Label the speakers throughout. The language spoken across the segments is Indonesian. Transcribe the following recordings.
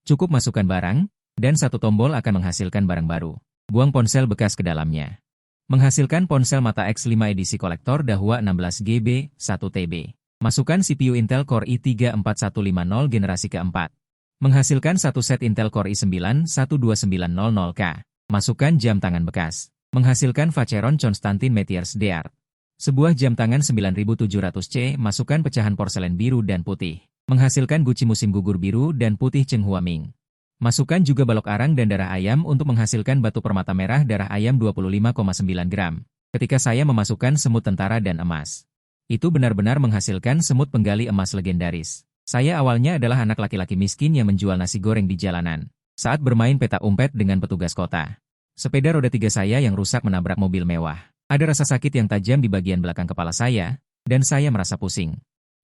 Speaker 1: Cukup masukkan barang, dan satu tombol akan menghasilkan barang baru. Buang ponsel bekas ke dalamnya. Menghasilkan ponsel mata X5 edisi kolektor Dahua 16GB, 1TB. Masukkan CPU Intel Core i3 4150 generasi keempat. Menghasilkan satu set Intel Core i9 12900K. Masukkan jam tangan bekas. Menghasilkan Vacheron Constantin Metiers d'Art. Sebuah jam tangan 9700C, masukkan pecahan porselen biru dan putih. Menghasilkan guci musim gugur biru dan putih Chenghua Ming. Masukkan juga balok arang dan darah ayam untuk menghasilkan batu permata merah darah ayam 25,9 gram. Ketika saya memasukkan semut tentara dan emas, itu benar-benar menghasilkan semut penggali emas legendaris. Saya awalnya adalah anak laki-laki miskin yang menjual nasi goreng di jalanan. Saat bermain petak umpet dengan petugas kota, sepeda roda 3 saya yang rusak menabrak mobil mewah. Ada rasa sakit yang tajam di bagian belakang kepala saya, dan saya merasa pusing.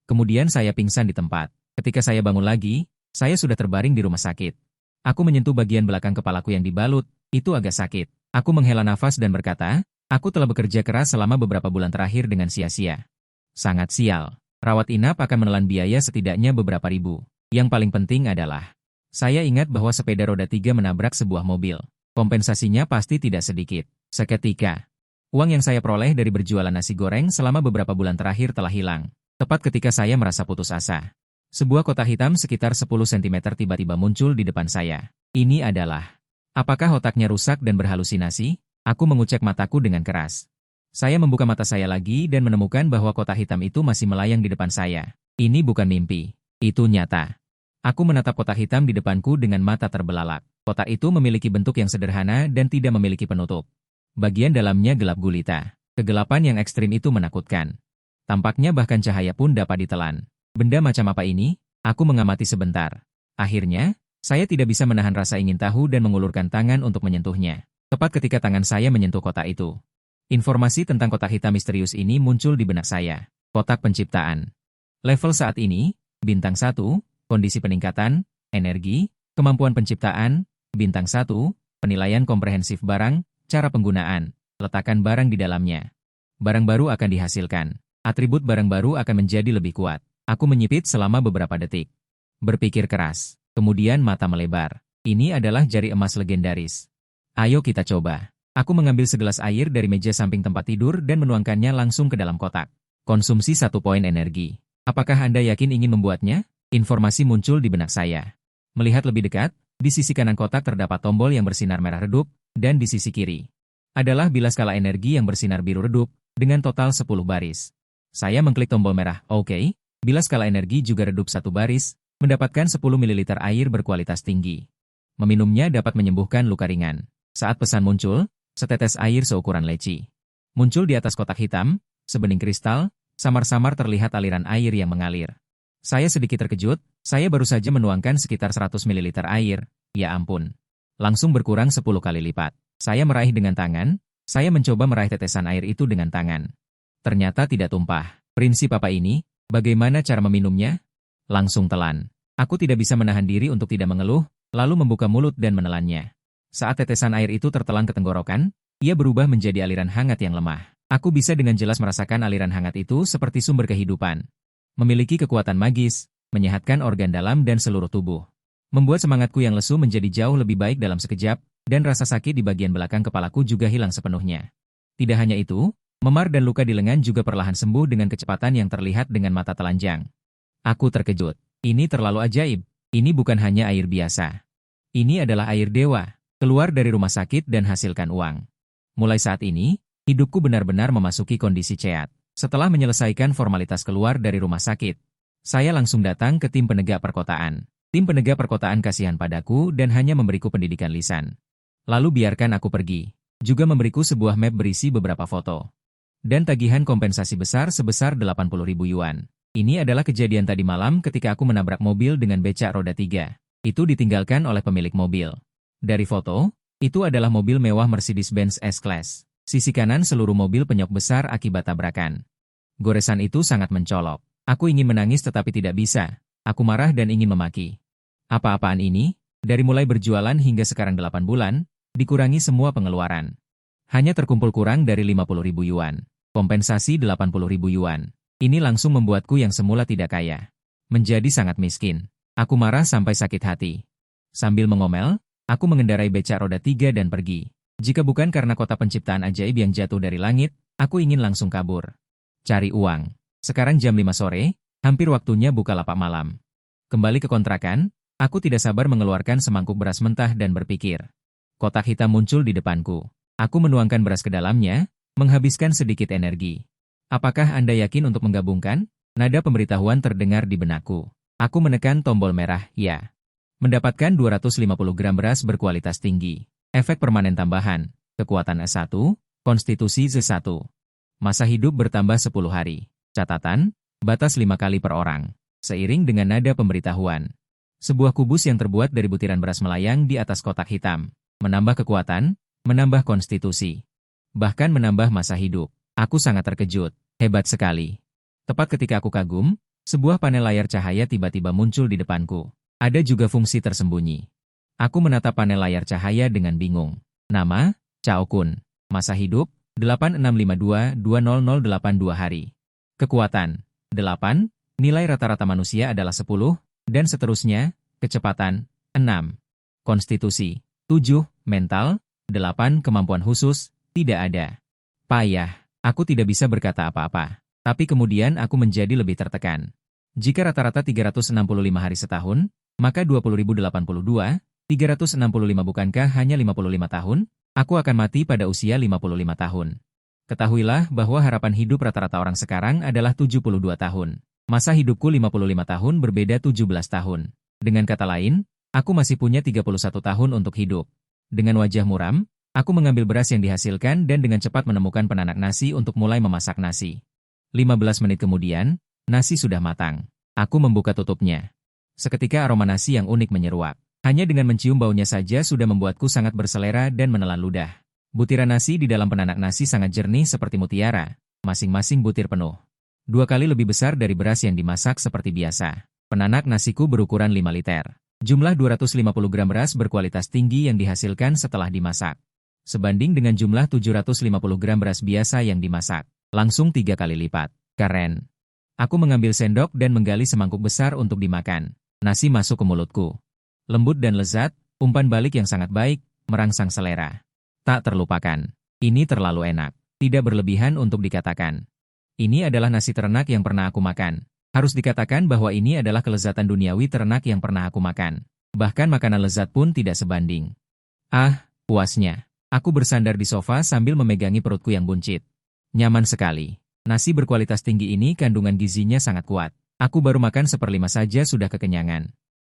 Speaker 1: Kemudian saya pingsan di tempat. Ketika saya bangun lagi, saya sudah terbaring di rumah sakit. Aku menyentuh bagian belakang kepalaku yang dibalut, itu agak sakit. Aku menghela nafas dan berkata, aku telah bekerja keras selama beberapa bulan terakhir dengan sia-sia. Sangat sial. Rawat inap akan menelan biaya setidaknya beberapa ribu. Yang paling penting adalah, saya ingat bahwa sepeda roda 3 menabrak sebuah mobil. Kompensasinya pasti tidak sedikit. Seketika, uang yang saya peroleh dari berjualan nasi goreng selama beberapa bulan terakhir telah hilang. Tepat ketika saya merasa putus asa. Sebuah kotak hitam sekitar 10 cm tiba-tiba muncul di depan saya. Ini adalah, apakah otaknya rusak dan berhalusinasi? Aku mengucek mataku dengan keras. Saya membuka mata saya lagi dan menemukan bahwa kotak hitam itu masih melayang di depan saya. Ini bukan mimpi. Itu nyata. Aku menatap kotak hitam di depanku dengan mata terbelalak. Kotak itu memiliki bentuk yang sederhana dan tidak memiliki penutup. Bagian dalamnya gelap gulita. Kegelapan yang ekstrim itu menakutkan. Tampaknya bahkan cahaya pun dapat ditelan. Benda macam apa ini? Aku mengamati sebentar. Akhirnya, saya tidak bisa menahan rasa ingin tahu dan mengulurkan tangan untuk menyentuhnya. Tepat ketika tangan saya menyentuh kotak itu, informasi tentang kotak hitam misterius ini muncul di benak saya. Kotak penciptaan. Level saat ini, bintang 1, kondisi peningkatan, energi, kemampuan penciptaan, bintang 1, penilaian komprehensif barang, cara penggunaan, letakkan barang di dalamnya. Barang baru akan dihasilkan. Atribut barang baru akan menjadi lebih kuat. Aku menyipit selama beberapa detik. Berpikir keras. Kemudian mata melebar. Ini adalah jari emas legendaris. Ayo kita coba. Aku mengambil segelas air dari meja samping tempat tidur dan menuangkannya langsung ke dalam kotak. Konsumsi 1 poin energi. Apakah Anda yakin ingin membuatnya? Informasi muncul di benak saya. Melihat lebih dekat, di sisi kanan kotak terdapat tombol yang bersinar merah redup, dan di sisi kiri adalah bilas skala energi yang bersinar biru redup, dengan total 10 baris. Saya mengklik tombol merah, oke. Bilas skala energi juga redup 1 baris, mendapatkan 10 ml air berkualitas tinggi. Meminumnya dapat menyembuhkan luka ringan. Saat pesan muncul, setetes air seukuran leci muncul di atas kotak hitam, sebening kristal, samar-samar terlihat aliran air yang mengalir. Saya sedikit terkejut, saya baru saja menuangkan sekitar 100 ml air, ya ampun. Langsung berkurang 10 kali lipat. Saya meraih dengan tangan, saya mencoba meraih tetesan air itu dengan tangan. Ternyata tidak tumpah. Prinsip apa ini? Bagaimana cara meminumnya? Langsung telan. Aku tidak bisa menahan diri untuk tidak mengeluh, lalu membuka mulut dan menelannya. Saat tetesan air itu tertelan ke tenggorokan, ia berubah menjadi aliran hangat yang lemah. Aku bisa dengan jelas merasakan aliran hangat itu seperti sumber kehidupan. Memiliki kekuatan magis, menyehatkan organ dalam dan seluruh tubuh. Membuat semangatku yang lesu menjadi jauh lebih baik dalam sekejap, dan rasa sakit di bagian belakang kepalaku juga hilang sepenuhnya. Tidak hanya itu, memar dan luka di lengan juga perlahan sembuh dengan kecepatan yang terlihat dengan mata telanjang. Aku terkejut. Ini terlalu ajaib. Ini bukan hanya air biasa. Ini adalah air dewa. Keluar dari rumah sakit dan hasilkan uang. Mulai saat ini, hidupku benar-benar memasuki kondisi ceat. Setelah menyelesaikan formalitas keluar dari rumah sakit, saya langsung datang ke tim penegak perkotaan. Tim penegak perkotaan kasihan padaku dan hanya memberiku pendidikan lisan. Lalu biarkan aku pergi. Juga memberiku sebuah map berisi beberapa foto. Dan tagihan kompensasi besar sebesar 80.000 yuan. Ini adalah kejadian tadi malam ketika aku menabrak mobil dengan becak roda 3. Itu ditinggalkan oleh pemilik mobil. Dari foto, itu adalah mobil mewah Mercedes-Benz S-Class. Sisi kanan seluruh mobil penyok besar akibat tabrakan. Goresan itu sangat mencolok. Aku ingin menangis tetapi tidak bisa. Aku marah dan ingin memaki. Apa-apaan ini? Dari mulai berjualan hingga sekarang 8 bulan, dikurangi semua pengeluaran. Hanya terkumpul kurang dari 50.000 yuan. Kompensasi 80.000 yuan. Ini langsung membuatku yang semula tidak kaya menjadi sangat miskin. Aku marah sampai sakit hati. Sambil mengomel, aku mengendarai becak roda 3 dan pergi. Jika bukan karena kota penciptaan ajaib yang jatuh dari langit, aku ingin langsung kabur. Cari uang. Sekarang jam 5 sore, hampir waktunya buka lapak malam. Kembali ke kontrakan, aku tidak sabar mengeluarkan semangkuk beras mentah dan berpikir. Kotak hitam muncul di depanku. Aku menuangkan beras ke dalamnya, menghabiskan sedikit energi. Apakah Anda yakin untuk menggabungkan? Nada pemberitahuan terdengar di benakku. Aku menekan tombol merah, ya. Mendapatkan 250 gram beras berkualitas tinggi. Efek permanen tambahan. Kekuatan S1, konstitusi Z1. Masa hidup bertambah 10 hari. Catatan, batas 5 kali per orang. Seiring dengan nada pemberitahuan. Sebuah kubus yang terbuat dari butiran beras melayang di atas kotak hitam. Menambah kekuatan, menambah konstitusi. Bahkan menambah masa hidup. Aku sangat terkejut. Hebat sekali. Tepat ketika aku kagum, sebuah panel layar cahaya tiba-tiba muncul di depanku. Ada juga fungsi tersembunyi. Aku menatap panel layar cahaya dengan bingung. Nama, Chao Kun. Masa hidup, 8652-20082 hari. Kekuatan, 8. Nilai rata-rata manusia adalah 10, dan seterusnya. Kecepatan, 6. Konstitusi, 7. Mental, 8. Kemampuan khusus, tidak ada. Payah, aku tidak bisa berkata apa-apa. Tapi kemudian aku menjadi lebih tertekan. Jika rata-rata 365 hari setahun, maka 20.082, 365 bukankah hanya 55 tahun? Aku akan mati pada usia 55 tahun. Ketahuilah bahwa harapan hidup rata-rata orang sekarang adalah 72 tahun. Masa hidupku 55 tahun berbeda 17 tahun. Dengan kata lain, aku masih punya 31 tahun untuk hidup. Dengan wajah muram, aku mengambil beras yang dihasilkan dan dengan cepat menemukan penanak nasi untuk mulai memasak nasi. 15 menit kemudian, nasi sudah matang. Aku membuka tutupnya. Seketika aroma nasi yang unik menyeruak. Hanya dengan mencium baunya saja sudah membuatku sangat berselera dan menelan ludah. Butiran nasi di dalam penanak nasi sangat jernih seperti mutiara. Masing-masing butir penuh. 2 kali lebih besar dari beras yang dimasak seperti biasa. Penanak nasiku berukuran 5 liter. Jumlah 250 gram beras berkualitas tinggi yang dihasilkan setelah dimasak. Sebanding dengan jumlah 750 gram beras biasa yang dimasak. Langsung 3 kali lipat. Keren. Aku mengambil sendok dan menggali semangkuk besar untuk dimakan. Nasi masuk ke mulutku. Lembut dan lezat, umpan balik yang sangat baik, merangsang selera. Tak terlupakan. Ini terlalu enak. Tidak berlebihan untuk dikatakan. Ini adalah nasi ternak yang pernah aku makan. Harus dikatakan bahwa ini adalah kelezatan duniawi ternak yang pernah aku makan. Bahkan makanan lezat pun tidak sebanding. Ah, puasnya. Aku bersandar di sofa sambil memegangi perutku yang buncit. Nyaman sekali. Nasi berkualitas tinggi ini kandungan gizinya sangat kuat. Aku baru makan 1/5 saja sudah kekenyangan.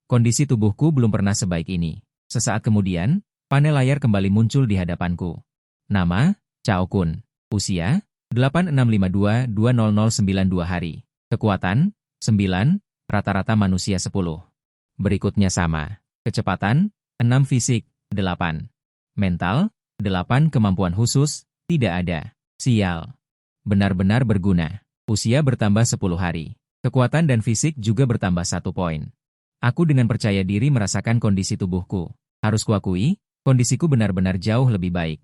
Speaker 1: Kondisi tubuhku belum pernah sebaik ini. Sesaat kemudian, panel layar kembali muncul di hadapanku. Nama, Chao Kun. Usia, 8652-20092 hari. Kekuatan, 9. Rata-rata manusia 10. Berikutnya sama. Kecepatan, 6. Fisik, 8. Mental, 8. Kemampuan khusus, tidak ada. Sial. Benar-benar berguna. Usia bertambah 10 hari. Kekuatan dan fisik juga bertambah 1 poin. Aku dengan percaya diri merasakan kondisi tubuhku. Harus kuakui, kondisiku benar-benar jauh lebih baik.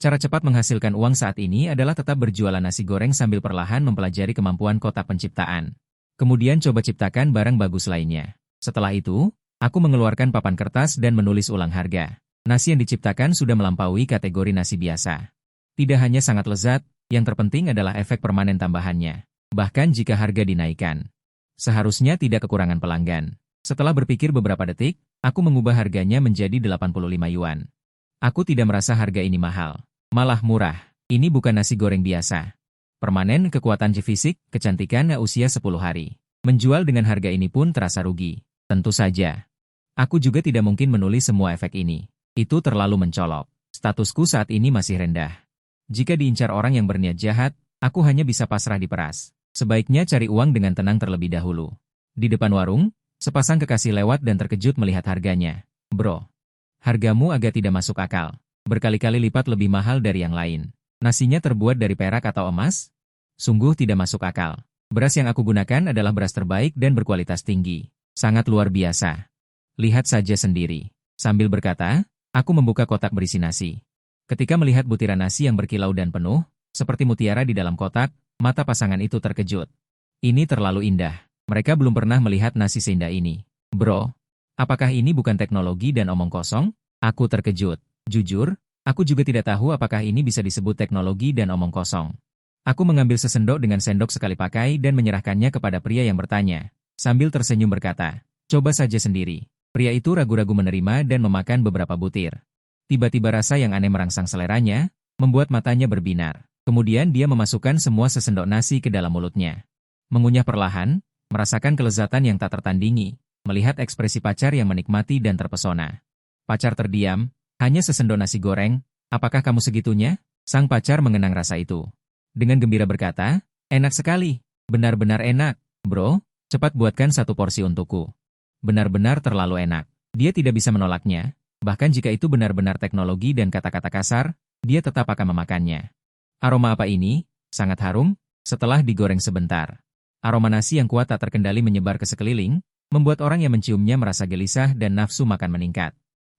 Speaker 1: Cara cepat menghasilkan uang saat ini adalah tetap berjualan nasi goreng sambil perlahan mempelajari kemampuan kotak penciptaan. Kemudian coba ciptakan barang bagus lainnya. Setelah itu, aku mengeluarkan papan kertas dan menulis ulang harga. Nasi yang diciptakan sudah melampaui kategori nasi biasa. Tidak hanya sangat lezat, yang terpenting adalah efek permanen tambahannya. Bahkan jika harga dinaikkan, seharusnya tidak kekurangan pelanggan. Setelah berpikir beberapa detik, aku mengubah harganya menjadi 85 yuan. Aku tidak merasa harga ini mahal, malah murah. Ini bukan nasi goreng biasa. Permanen kekuatan fisik, kecantikan usia 10 hari. Menjual dengan harga ini pun terasa rugi. Tentu saja. Aku juga tidak mungkin menulis semua efek ini. Itu terlalu mencolok. Statusku saat ini masih rendah. Jika diincar orang yang berniat jahat, aku hanya bisa pasrah diperas. Sebaiknya cari uang dengan tenang terlebih dahulu. Di depan warung, sepasang kekasih lewat dan terkejut melihat harganya. Bro, hargamu agak tidak masuk akal. Berkali-kali lipat lebih mahal dari yang lain. Nasinya terbuat dari perak atau emas? Sungguh tidak masuk akal. Beras yang aku gunakan adalah beras terbaik dan berkualitas tinggi. Sangat luar biasa. Lihat saja sendiri. Sambil berkata, aku membuka kotak berisi nasi. Ketika melihat butiran nasi yang berkilau dan penuh, seperti mutiara di dalam kotak, mata pasangan itu terkejut. Ini terlalu indah. Mereka belum pernah melihat nasi seindah ini. Bro, Apakah ini bukan teknologi dan omong kosong? Aku terkejut. Jujur, aku juga tidak tahu apakah ini bisa disebut teknologi dan omong kosong. Aku mengambil sesendok dengan sendok sekali pakai dan menyerahkannya kepada pria yang bertanya. Sambil tersenyum berkata, coba saja sendiri. Pria itu ragu-ragu menerima dan memakan beberapa butir. Tiba-tiba rasa yang aneh merangsang seleranya, membuat matanya berbinar. Kemudian dia memasukkan semua sesendok nasi ke dalam mulutnya. Mengunyah perlahan, merasakan kelezatan yang tak tertandingi, melihat ekspresi pacar yang menikmati dan terpesona. Pacar terdiam, hanya sesendok nasi goreng, apakah kamu segitunya? Sang pacar mengenang rasa itu. Dengan gembira berkata, enak sekali, benar-benar enak, bro, cepat buatkan satu porsi untukku. Benar-benar terlalu enak. Dia tidak bisa menolaknya, bahkan jika itu benar-benar teknologi dan kata-kata kasar, dia tetap akan memakannya. Aroma apa ini? Sangat harum, setelah digoreng sebentar. Aroma nasi yang kuat tak terkendali menyebar ke sekeliling, membuat orang yang menciumnya merasa gelisah dan nafsu makan meningkat.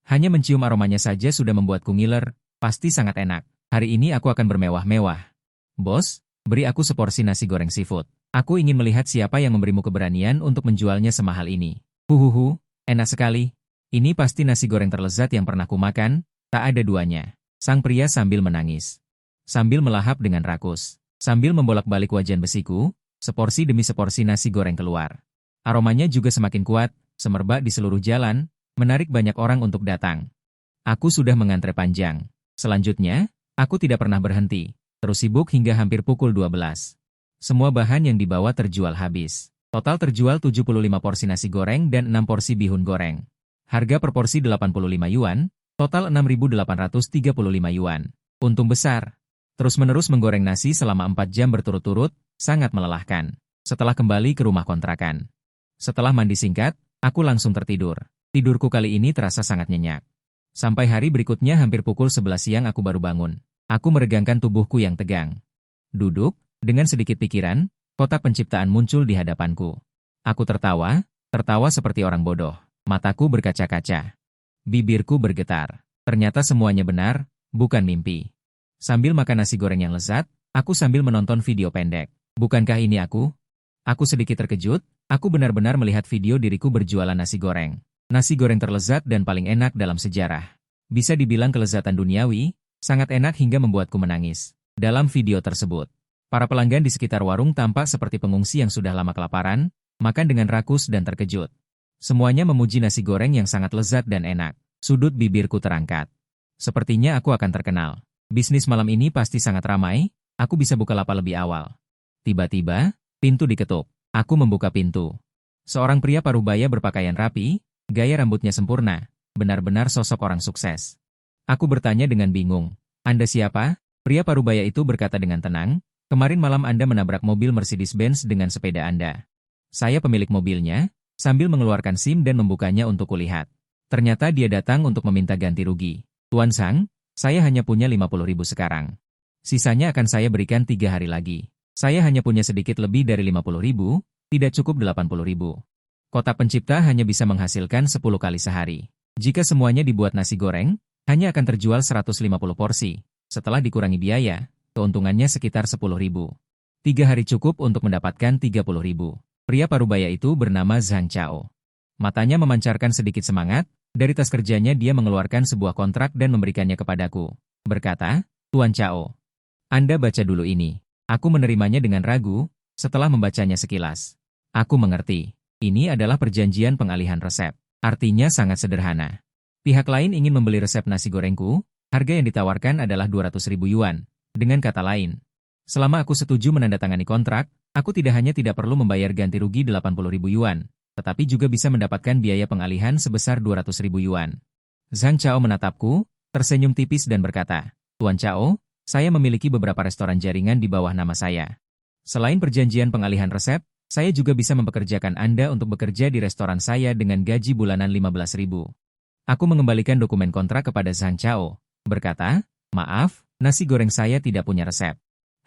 Speaker 1: Hanya mencium aromanya saja sudah membuatku ngiler, pasti sangat enak. Hari ini aku akan bermewah-mewah. Bos, beri aku seporsi nasi goreng seafood. Aku ingin melihat siapa yang memberimu keberanian untuk menjualnya semahal ini. Huhuhu, enak sekali. Ini pasti nasi goreng terlezat yang pernah kumakan, tak ada duanya. Sang pria sambil menangis. Sambil melahap dengan rakus. Sambil membolak-balik wajan besiku, seporsi demi seporsi nasi goreng keluar. Aromanya juga semakin kuat, semerbak di seluruh jalan, menarik banyak orang untuk datang. Aku sudah mengantre panjang. Selanjutnya, aku tidak pernah berhenti, terus sibuk hingga hampir pukul 12. Semua bahan yang dibawa terjual habis. Total terjual 75 porsi nasi goreng dan 6 porsi bihun goreng. Harga per porsi 85 yuan, total 6.835 yuan. Untung besar. Terus-menerus menggoreng nasi selama 4 jam berturut-turut, sangat melelahkan. Setelah kembali ke rumah kontrakan. Setelah mandi singkat, aku langsung tertidur. Tidurku kali ini terasa sangat nyenyak. Sampai hari berikutnya hampir pukul 11 siang aku baru bangun. Aku meregangkan tubuhku yang tegang. Duduk, dengan sedikit pikiran, kotak penciptaan muncul di hadapanku. Aku tertawa seperti orang bodoh. Mataku berkaca-kaca. Bibirku bergetar. Ternyata semuanya benar, bukan mimpi. Sambil makan nasi goreng yang lezat, aku sambil menonton video pendek. Bukankah ini aku? Aku sedikit terkejut, aku benar-benar melihat video diriku berjualan nasi goreng. Nasi goreng terlezat dan paling enak dalam sejarah. Bisa dibilang kelezatan duniawi, sangat enak hingga membuatku menangis. Dalam video tersebut, para pelanggan di sekitar warung tampak seperti pengungsi yang sudah lama kelaparan, makan dengan rakus dan terkejut. Semuanya memuji nasi goreng yang sangat lezat dan enak. Sudut bibirku terangkat. Sepertinya aku akan terkenal. Bisnis malam ini pasti sangat ramai, aku bisa buka lapak lebih awal. Tiba-tiba, pintu diketuk. Aku membuka pintu. Seorang pria parubaya berpakaian rapi, gaya rambutnya sempurna, benar-benar sosok orang sukses. Aku bertanya dengan bingung, Anda siapa? Pria parubaya itu berkata dengan tenang, kemarin malam Anda menabrak mobil Mercedes-Benz dengan sepeda Anda. Saya pemilik mobilnya, sambil mengeluarkan SIM dan membukanya untuk kulihat. Ternyata dia datang untuk meminta ganti rugi. Tuan Sang, saya hanya punya 50.000 sekarang. Sisanya akan saya berikan 3 hari lagi. Saya hanya punya sedikit lebih dari 50.000, tidak cukup 80.000. Kotak pencipta hanya bisa menghasilkan 10 kali sehari. Jika semuanya dibuat nasi goreng, hanya akan terjual 150 porsi. Setelah dikurangi biaya, keuntungannya sekitar 10.000. 3 hari cukup untuk mendapatkan 30.000. Pria parubaya itu bernama Zhang Chao. Matanya memancarkan sedikit semangat, dari tas kerjanya dia mengeluarkan sebuah kontrak dan memberikannya kepadaku. Berkata, Tuan Chao, Anda baca dulu ini. Aku menerimanya dengan ragu, setelah membacanya sekilas. Aku mengerti. Ini adalah perjanjian pengalihan resep. Artinya sangat sederhana. Pihak lain ingin membeli resep nasi gorengku, harga yang ditawarkan adalah 200.000 yuan. Dengan kata lain, selama aku setuju menandatangani kontrak, aku tidak hanya tidak perlu membayar ganti rugi 80.000 yuan, tetapi juga bisa mendapatkan biaya pengalihan sebesar 200.000 yuan. Zhang Chao menatapku, tersenyum tipis dan berkata, Tuan Chao, saya memiliki beberapa restoran jaringan di bawah nama saya. Selain perjanjian pengalihan resep, saya juga bisa mempekerjakan Anda untuk bekerja di restoran saya dengan gaji bulanan 15.000. Aku mengembalikan dokumen kontrak kepada Zhang Chao, berkata, maaf, nasi goreng saya tidak punya resep.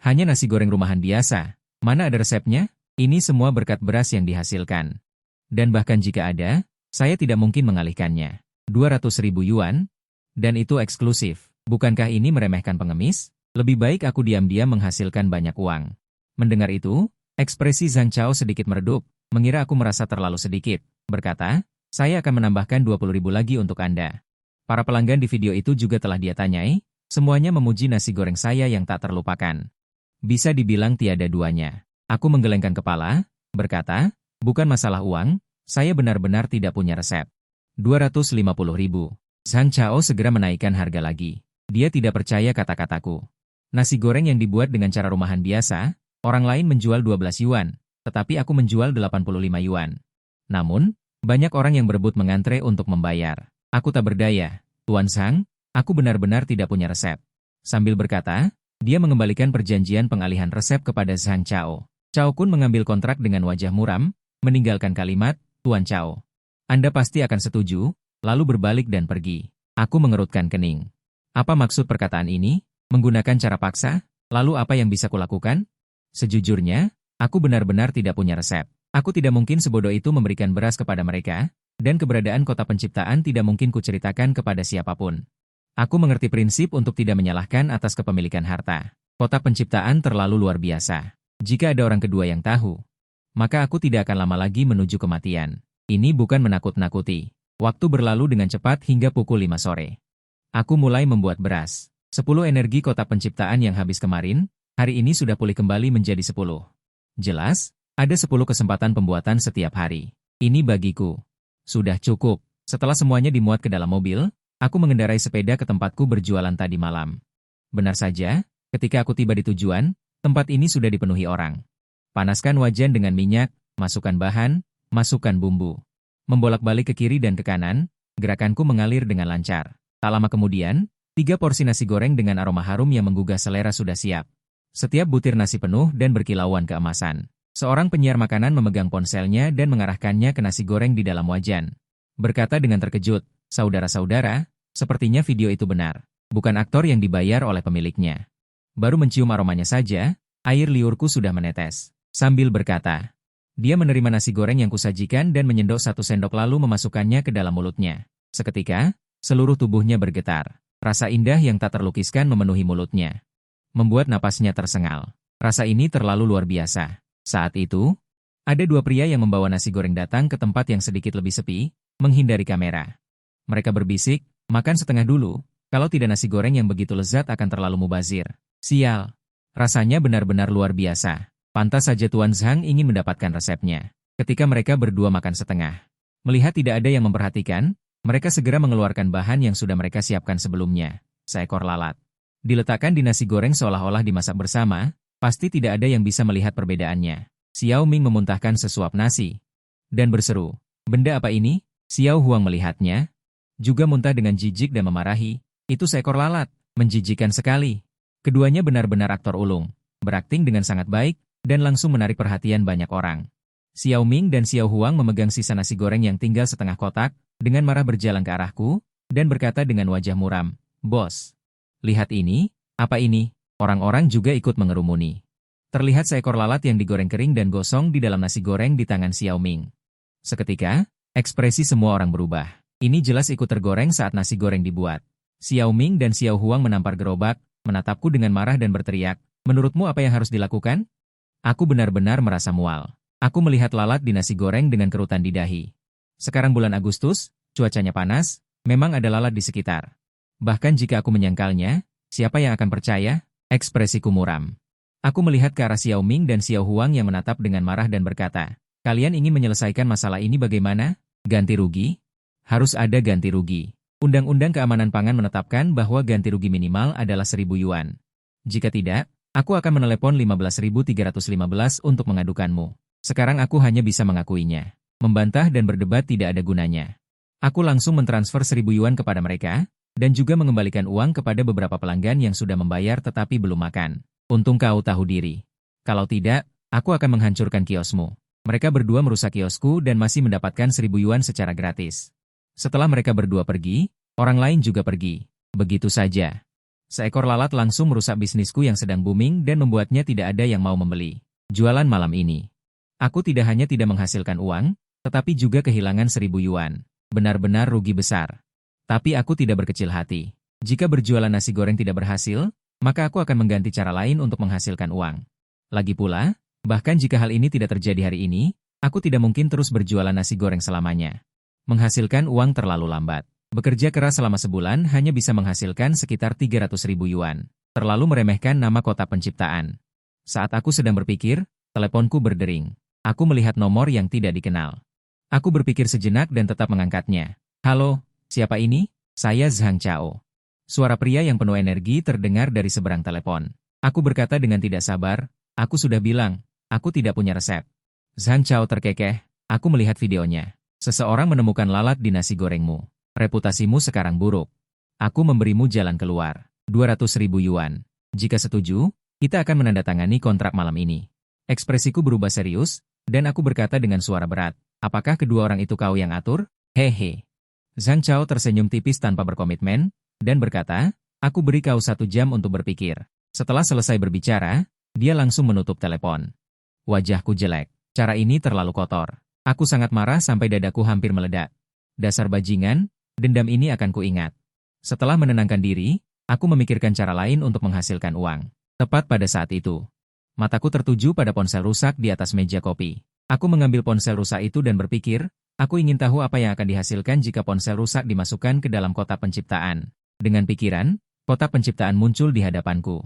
Speaker 1: Hanya nasi goreng rumahan biasa. Mana ada resepnya? Ini semua berkat beras yang dihasilkan. Dan bahkan jika ada, saya tidak mungkin mengalihkannya. 200.000 yuan? Dan itu eksklusif. Bukankah ini meremehkan pengemis? Lebih baik aku diam-diam menghasilkan banyak uang. Mendengar itu, ekspresi Zhang Chao sedikit meredup, mengira aku merasa terlalu sedikit. Berkata, Saya akan menambahkan 20.000 lagi untuk Anda. Para pelanggan di video itu juga telah dia tanyai, semuanya memuji nasi goreng saya yang tak terlupakan. Bisa dibilang tiada duanya. Aku menggelengkan kepala, berkata, bukan masalah uang, saya benar-benar tidak punya resep. 250.000. Zhang Chao segera menaikkan harga lagi. Dia tidak percaya kata-kataku. Nasi goreng yang dibuat dengan cara rumahan biasa, orang lain menjual 12 yuan, tetapi aku menjual 85 yuan. Namun, banyak orang yang berebut mengantre untuk membayar. Aku tak berdaya, Tuan Zhang, aku benar-benar tidak punya resep. Sambil berkata, dia mengembalikan perjanjian pengalihan resep kepada Zhang Chao. Chao Kun mengambil kontrak dengan wajah muram, meninggalkan kalimat, Tuan Chao. Anda pasti akan setuju, lalu berbalik dan pergi. Aku mengerutkan kening. Apa maksud perkataan ini? Menggunakan cara paksa? Lalu apa yang bisa kulakukan? Sejujurnya, aku benar-benar tidak punya resep. Aku tidak mungkin sebodoh itu memberikan beras kepada mereka, dan keberadaan kota penciptaan tidak mungkin kuceritakan kepada siapapun. Aku mengerti prinsip untuk tidak menyalahkan atas kepemilikan harta. Kota penciptaan terlalu luar biasa. Jika ada orang kedua yang tahu, maka aku tidak akan lama lagi menuju kematian. Ini bukan menakut-nakuti. Waktu berlalu dengan cepat hingga pukul 5 sore. Aku mulai membuat beras. 10 energi kota penciptaan yang habis kemarin, hari ini sudah pulih kembali menjadi 10. Jelas, ada 10 kesempatan pembuatan setiap hari. Ini bagiku. Sudah cukup. Setelah semuanya dimuat ke dalam mobil, aku mengendarai sepeda ke tempatku berjualan tadi malam. Benar saja, ketika aku tiba di tujuan, tempat ini sudah dipenuhi orang. Panaskan wajan dengan minyak, masukkan bahan, masukkan bumbu. Membolak-balik ke kiri dan ke kanan, gerakanku mengalir dengan lancar. Tak lama kemudian, 3 porsi nasi goreng dengan aroma harum yang menggugah selera sudah siap. Setiap butir nasi penuh dan berkilauan keemasan. Seorang penyiar makanan memegang ponselnya dan mengarahkannya ke nasi goreng di dalam wajan. Berkata dengan terkejut, saudara-saudara, sepertinya video itu benar. Bukan aktor yang dibayar oleh pemiliknya. Baru mencium aromanya saja, air liurku sudah menetes. Sambil berkata, dia menerima nasi goreng yang kusajikan dan menyendok 1 sendok lalu memasukkannya ke dalam mulutnya. Seketika, seluruh tubuhnya bergetar. Rasa indah yang tak terlukiskan memenuhi mulutnya. Membuat napasnya tersengal. Rasa ini terlalu luar biasa. Saat itu, ada 2 pria yang membawa nasi goreng datang ke tempat yang sedikit lebih sepi, menghindari kamera. Mereka berbisik, makan setengah dulu, kalau tidak nasi goreng yang begitu lezat akan terlalu mubazir. Sial. Rasanya benar-benar luar biasa. Pantas saja Tuan Zhang ingin mendapatkan resepnya. Ketika mereka berdua makan setengah. Melihat tidak ada yang memperhatikan, mereka segera mengeluarkan bahan yang sudah mereka siapkan sebelumnya. Seekor lalat. Diletakkan di nasi goreng seolah-olah dimasak bersama, pasti tidak ada yang bisa melihat perbedaannya. Xiao Ming memuntahkan sesuap nasi. Dan berseru, benda apa ini? Xiao Huang melihatnya. Juga muntah dengan jijik dan memarahi. Itu seekor lalat, menjijikan sekali. Keduanya benar-benar aktor ulung. Berakting dengan sangat baik, dan langsung menarik perhatian banyak orang. Xiao Ming dan Xiao Huang memegang sisa nasi goreng yang tinggal setengah kotak, dengan marah berjalan ke arahku, dan berkata dengan wajah muram, Bos, lihat ini, apa ini? Orang-orang juga ikut mengerumuni. Terlihat seekor lalat yang digoreng kering dan gosong di dalam nasi goreng di tangan Xiao Ming. Seketika, ekspresi semua orang berubah. Ini jelas ikut tergoreng saat nasi goreng dibuat. Xiao Ming dan Xiao Huang menampar gerobak, menatapku dengan marah dan berteriak, menurutmu apa yang harus dilakukan? Aku benar-benar merasa mual. Aku melihat lalat di nasi goreng dengan kerutan di dahi. Sekarang bulan Agustus, cuacanya panas, memang ada lalat di sekitar. Bahkan jika aku menyangkalnya, siapa yang akan percaya? Ekspresiku muram. Aku melihat ke arah Xiao Ming dan Xiao Huang yang menatap dengan marah dan berkata, kalian ingin menyelesaikan masalah ini bagaimana? Ganti rugi? Harus ada ganti rugi. Undang-Undang Keamanan Pangan menetapkan bahwa ganti rugi minimal adalah 1.000 yuan. Jika tidak, aku akan menelepon 15.315 untuk mengadukanmu. Sekarang aku hanya bisa mengakuinya. Membantah dan berdebat tidak ada gunanya. Aku langsung mentransfer 1.000 yuan kepada mereka, dan juga mengembalikan uang kepada beberapa pelanggan yang sudah membayar tetapi belum makan. Untung kau tahu diri. Kalau tidak, aku akan menghancurkan kiosmu. Mereka berdua merusak kiosku dan masih mendapatkan 1.000 yuan secara gratis. Setelah mereka berdua pergi, orang lain juga pergi. Begitu saja. Seekor lalat langsung merusak bisnisku yang sedang booming dan membuatnya tidak ada yang mau membeli. Jualan malam ini. Aku tidak hanya tidak menghasilkan uang, tetapi juga kehilangan 1.000 yuan. Benar-benar rugi besar. Tapi aku tidak berkecil hati. Jika berjualan nasi goreng tidak berhasil, maka aku akan mengganti cara lain untuk menghasilkan uang. Lagi pula, bahkan jika hal ini tidak terjadi hari ini, aku tidak mungkin terus berjualan nasi goreng selamanya. Menghasilkan uang terlalu lambat. Bekerja keras selama sebulan hanya bisa menghasilkan sekitar 300.000 yuan. Terlalu meremehkan nama kota penciptaan. Saat aku sedang berpikir, teleponku berdering. Aku melihat nomor yang tidak dikenal. Aku berpikir sejenak dan tetap mengangkatnya. Halo, siapa ini? Saya Zhang Chao. Suara pria yang penuh energi terdengar dari seberang telepon. Aku berkata dengan tidak sabar, aku sudah bilang, aku tidak punya resep. Zhang Chao terkekeh, aku melihat videonya. Seseorang menemukan lalat di nasi gorengmu. Reputasimu sekarang buruk. Aku memberimu jalan keluar. 200.000 yuan. Jika setuju, kita akan menandatangani kontrak malam ini. Ekspresiku berubah serius, dan aku berkata dengan suara berat, apakah kedua orang itu kau yang atur? Hehe. Zhang Chao tersenyum tipis tanpa berkomitmen, dan berkata, aku beri kau 1 jam untuk berpikir. Setelah selesai berbicara, dia langsung menutup telepon. Wajahku jelek. Cara ini terlalu kotor. Aku sangat marah sampai dadaku hampir meledak. Dasar bajingan, dendam ini akan kuingat. Setelah menenangkan diri, aku memikirkan cara lain untuk menghasilkan uang. Tepat pada saat itu, mataku tertuju pada ponsel rusak di atas meja kopi. Aku mengambil ponsel rusak itu dan berpikir, aku ingin tahu apa yang akan dihasilkan jika ponsel rusak dimasukkan ke dalam kota penciptaan. Dengan pikiran, kota penciptaan muncul di hadapanku.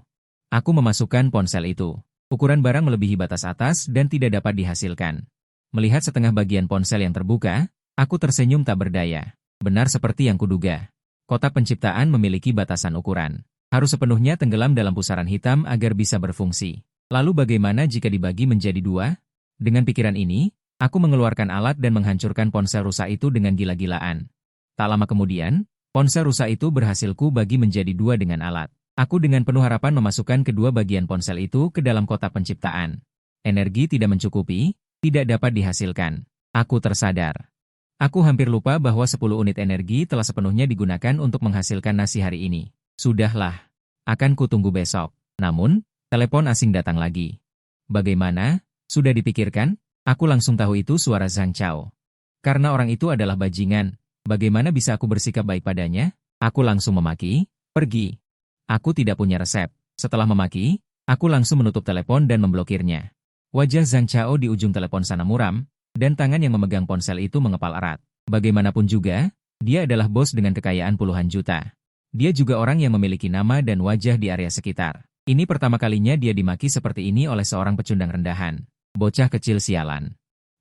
Speaker 1: Aku memasukkan ponsel itu. Ukuran barang melebihi batas atas dan tidak dapat dihasilkan. Melihat setengah bagian ponsel yang terbuka, aku tersenyum tak berdaya. Benar seperti yang kuduga. Kota penciptaan memiliki batasan ukuran. Harus sepenuhnya tenggelam dalam pusaran hitam agar bisa berfungsi. Lalu bagaimana jika dibagi menjadi 2? Dengan pikiran ini, aku mengeluarkan alat dan menghancurkan ponsel rusak itu dengan gila-gilaan. Tak lama kemudian, ponsel rusak itu berhasilku bagi menjadi 2 dengan alat. Aku dengan penuh harapan memasukkan kedua bagian ponsel itu ke dalam kota penciptaan. Energi tidak mencukupi, tidak dapat dihasilkan. Aku tersadar. Aku hampir lupa bahwa 10 unit energi telah sepenuhnya digunakan untuk menghasilkan nasi hari ini. Sudahlah. Akan kutunggu besok. Namun, telepon asing datang lagi. Bagaimana? Sudah dipikirkan? Aku langsung tahu itu suara Zhang Chao. Karena orang itu adalah bajingan, bagaimana bisa aku bersikap baik padanya? Aku langsung memaki, pergi. Aku tidak punya resep. Setelah memaki, aku langsung menutup telepon dan memblokirnya. Wajah Zhang Chao di ujung telepon sana muram, dan tangan yang memegang ponsel itu mengepal erat. Bagaimanapun juga, dia adalah bos dengan kekayaan puluhan juta. Dia juga orang yang memiliki nama dan wajah di area sekitar. Ini pertama kalinya dia dimaki seperti ini oleh seorang pecundang rendahan. Bocah kecil sialan.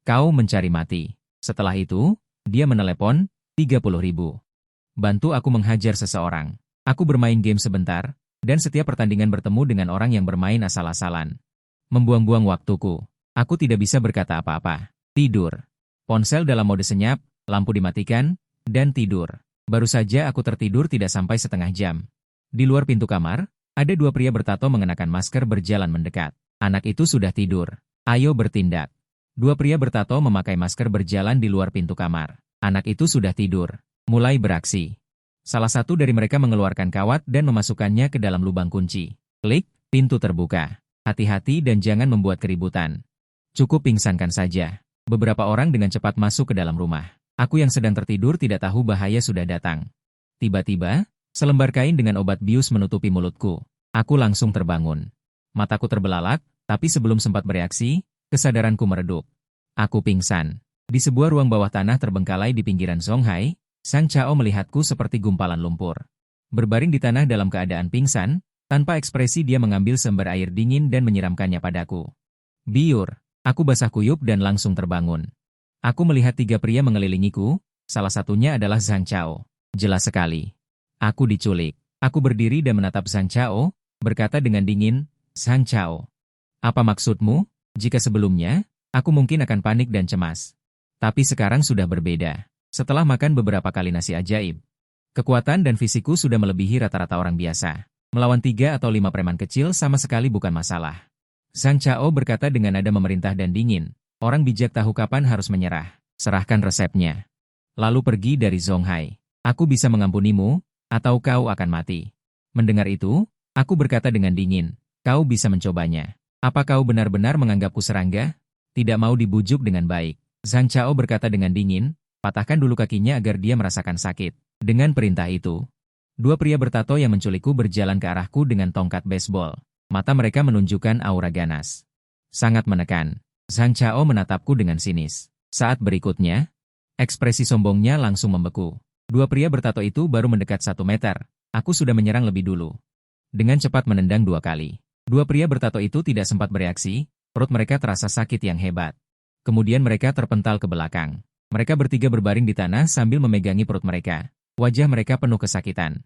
Speaker 1: Kau mencari mati. Setelah itu, dia menelepon, 30.000. Bantu aku menghajar seseorang. Aku bermain game sebentar, dan setiap pertandingan bertemu dengan orang yang bermain asal-asalan. Membuang-buang waktuku. Aku tidak bisa berkata apa-apa. Tidur. Ponsel dalam mode senyap, lampu dimatikan, dan tidur. Baru saja aku tertidur tidak sampai setengah jam. Di luar pintu kamar, ada 2 pria bertato mengenakan masker berjalan mendekat. Anak itu sudah tidur. Ayo bertindak. 2 pria bertato memakai masker berjalan di luar pintu kamar. Anak itu sudah tidur. Mulai beraksi. Salah satu dari mereka mengeluarkan kawat dan memasukkannya ke dalam lubang kunci. Klik, pintu terbuka. Hati-hati dan jangan membuat keributan. Cukup pingsankan saja. Beberapa orang dengan cepat masuk ke dalam rumah. Aku yang sedang tertidur tidak tahu bahaya sudah datang. Tiba-tiba, selembar kain dengan obat bius menutupi mulutku. Aku langsung terbangun. Mataku terbelalak, tapi sebelum sempat bereaksi, kesadaranku meredup. Aku pingsan. Di sebuah ruang bawah tanah terbengkalai di pinggiran Zonghai, Zhang Chao melihatku seperti gumpalan lumpur. Berbaring di tanah dalam keadaan pingsan, tanpa ekspresi dia mengambil sumber air dingin dan menyiramkannya padaku. Biur, aku basah kuyup dan langsung terbangun. Aku melihat 3 pria mengelilingiku, salah satunya adalah Zhang Chao. Jelas sekali. Aku diculik. Aku berdiri dan menatap Zhang Chao, berkata dengan dingin, Zhang Chao. Apa maksudmu? Jika sebelumnya, aku mungkin akan panik dan cemas. Tapi sekarang sudah berbeda. Setelah makan beberapa kali nasi ajaib, kekuatan dan fisikku sudah melebihi rata-rata orang biasa. Melawan 3 atau 5 preman kecil sama sekali bukan masalah. Zhang Chao berkata dengan nada memerintah dan dingin, orang bijak tahu kapan harus menyerah. Serahkan resepnya. Lalu pergi dari Zonghai. Aku bisa mengampunimu, atau kau akan mati. Mendengar itu, aku berkata dengan dingin, kau bisa mencobanya. Apa kau benar-benar menganggapku serangga? Tidak mau dibujuk dengan baik. Zhang Chao berkata dengan dingin, patahkan dulu kakinya agar dia merasakan sakit. Dengan perintah itu, 2 pria bertato yang menculikku berjalan ke arahku dengan tongkat baseball. Mata mereka menunjukkan aura ganas. Sangat menekan. Zhang Chao menatapku dengan sinis. Saat berikutnya, Ekspresi sombongnya langsung membeku. Dua pria bertato itu baru mendekat 1 meter. Aku sudah menyerang lebih dulu. Dengan cepat menendang 2 kali. Dua pria bertato itu tidak sempat bereaksi, perut mereka terasa sakit yang hebat. Kemudian mereka terpental ke belakang. Mereka bertiga berbaring di tanah sambil memegangi perut mereka. Wajah mereka penuh kesakitan.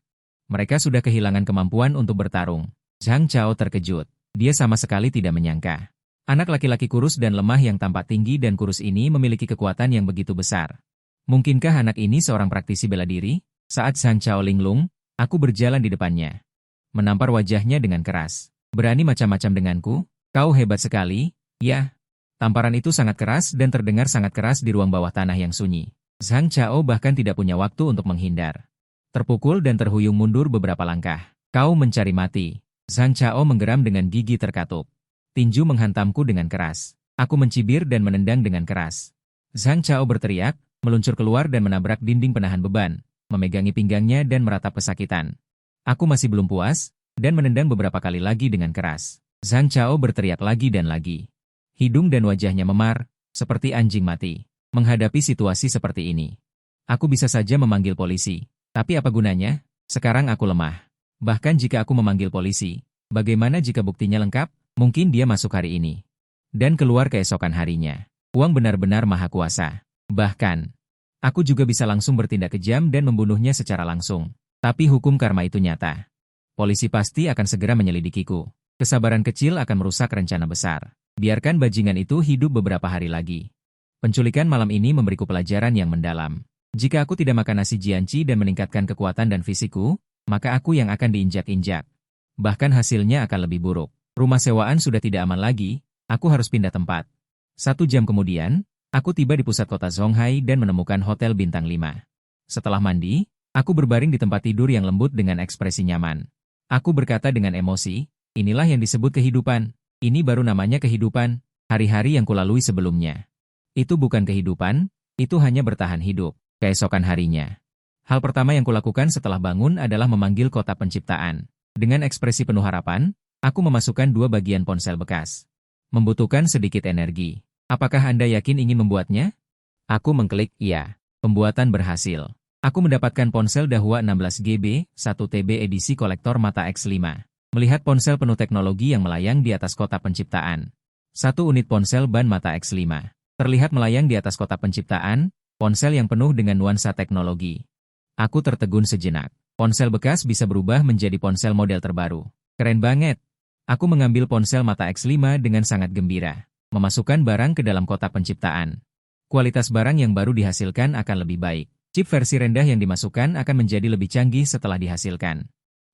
Speaker 1: Mereka sudah kehilangan kemampuan untuk bertarung. Zhang Chao terkejut. Dia sama sekali tidak menyangka. Anak laki-laki kurus dan lemah yang tampak tinggi dan kurus ini memiliki kekuatan yang begitu besar. Mungkinkah anak ini seorang praktisi bela diri? Saat Zhang Chao linglung, aku berjalan di depannya. Menampar wajahnya dengan keras. Berani macam-macam denganku? Kau hebat sekali, ya. Tamparan itu sangat keras dan terdengar sangat keras di ruang bawah tanah yang sunyi. Zhang Chao bahkan tidak punya waktu untuk menghindar. Terpukul dan terhuyung mundur beberapa langkah. Kau mencari mati. Zhang Chao menggeram dengan gigi terkatup. Tinju menghantamku dengan keras. Aku mencibir dan menendang dengan keras. Zhang Chao berteriak, meluncur keluar dan menabrak dinding penahan beban, memegangi pinggangnya dan meratap kesakitan. Aku masih belum puas, dan menendang beberapa kali lagi dengan keras. Zhang Chao berteriak lagi dan lagi. Hidung dan wajahnya memar, seperti anjing mati. Menghadapi situasi seperti ini, aku bisa saja memanggil polisi. Tapi apa gunanya? Sekarang aku lemah. Bahkan jika aku memanggil polisi, bagaimana jika buktinya lengkap? Mungkin dia masuk hari ini. Dan keluar keesokan harinya. Uang benar-benar maha kuasa. Bahkan, aku juga bisa langsung bertindak kejam dan membunuhnya secara langsung. Tapi hukum karma itu nyata. Polisi pasti akan segera menyelidikiku. Kesabaran kecil akan merusak rencana besar. Biarkan bajingan itu hidup beberapa hari lagi. Penculikan malam ini memberiku pelajaran yang mendalam. Jika aku tidak makan nasi jianci dan meningkatkan kekuatan dan fisikku, maka aku yang akan diinjak-injak. Bahkan hasilnya akan lebih buruk. Rumah sewaan sudah tidak aman lagi, aku harus pindah tempat. 1 jam kemudian, aku tiba di pusat kota Zonghai dan menemukan hotel bintang 5. Setelah mandi, aku berbaring di tempat tidur yang lembut dengan ekspresi nyaman. Aku berkata dengan emosi, inilah yang disebut kehidupan. Ini baru namanya kehidupan, hari-hari yang kulalui sebelumnya. Itu bukan kehidupan, itu hanya bertahan hidup. Keesokan harinya. Hal pertama yang kulakukan setelah bangun adalah memanggil kotak penciptaan. Dengan ekspresi penuh harapan, aku memasukkan 2 bagian ponsel bekas. Membutuhkan sedikit energi. Apakah Anda yakin ingin membuatnya? Aku mengklik iya. Pembuatan berhasil. Aku mendapatkan ponsel Dahua 16GB, 1TB edisi kolektor Mata X5. Melihat ponsel penuh teknologi yang melayang di atas kotak penciptaan. 1 unit ponsel ban Mata X5. Terlihat melayang di atas kotak penciptaan, ponsel yang penuh dengan nuansa teknologi. Aku tertegun sejenak. Ponsel bekas bisa berubah menjadi ponsel model terbaru. Keren banget. Aku mengambil ponsel Mata X5 dengan sangat gembira. Memasukkan barang ke dalam kotak penciptaan. Kualitas barang yang baru dihasilkan akan lebih baik. Chip versi rendah yang dimasukkan akan menjadi lebih canggih setelah dihasilkan.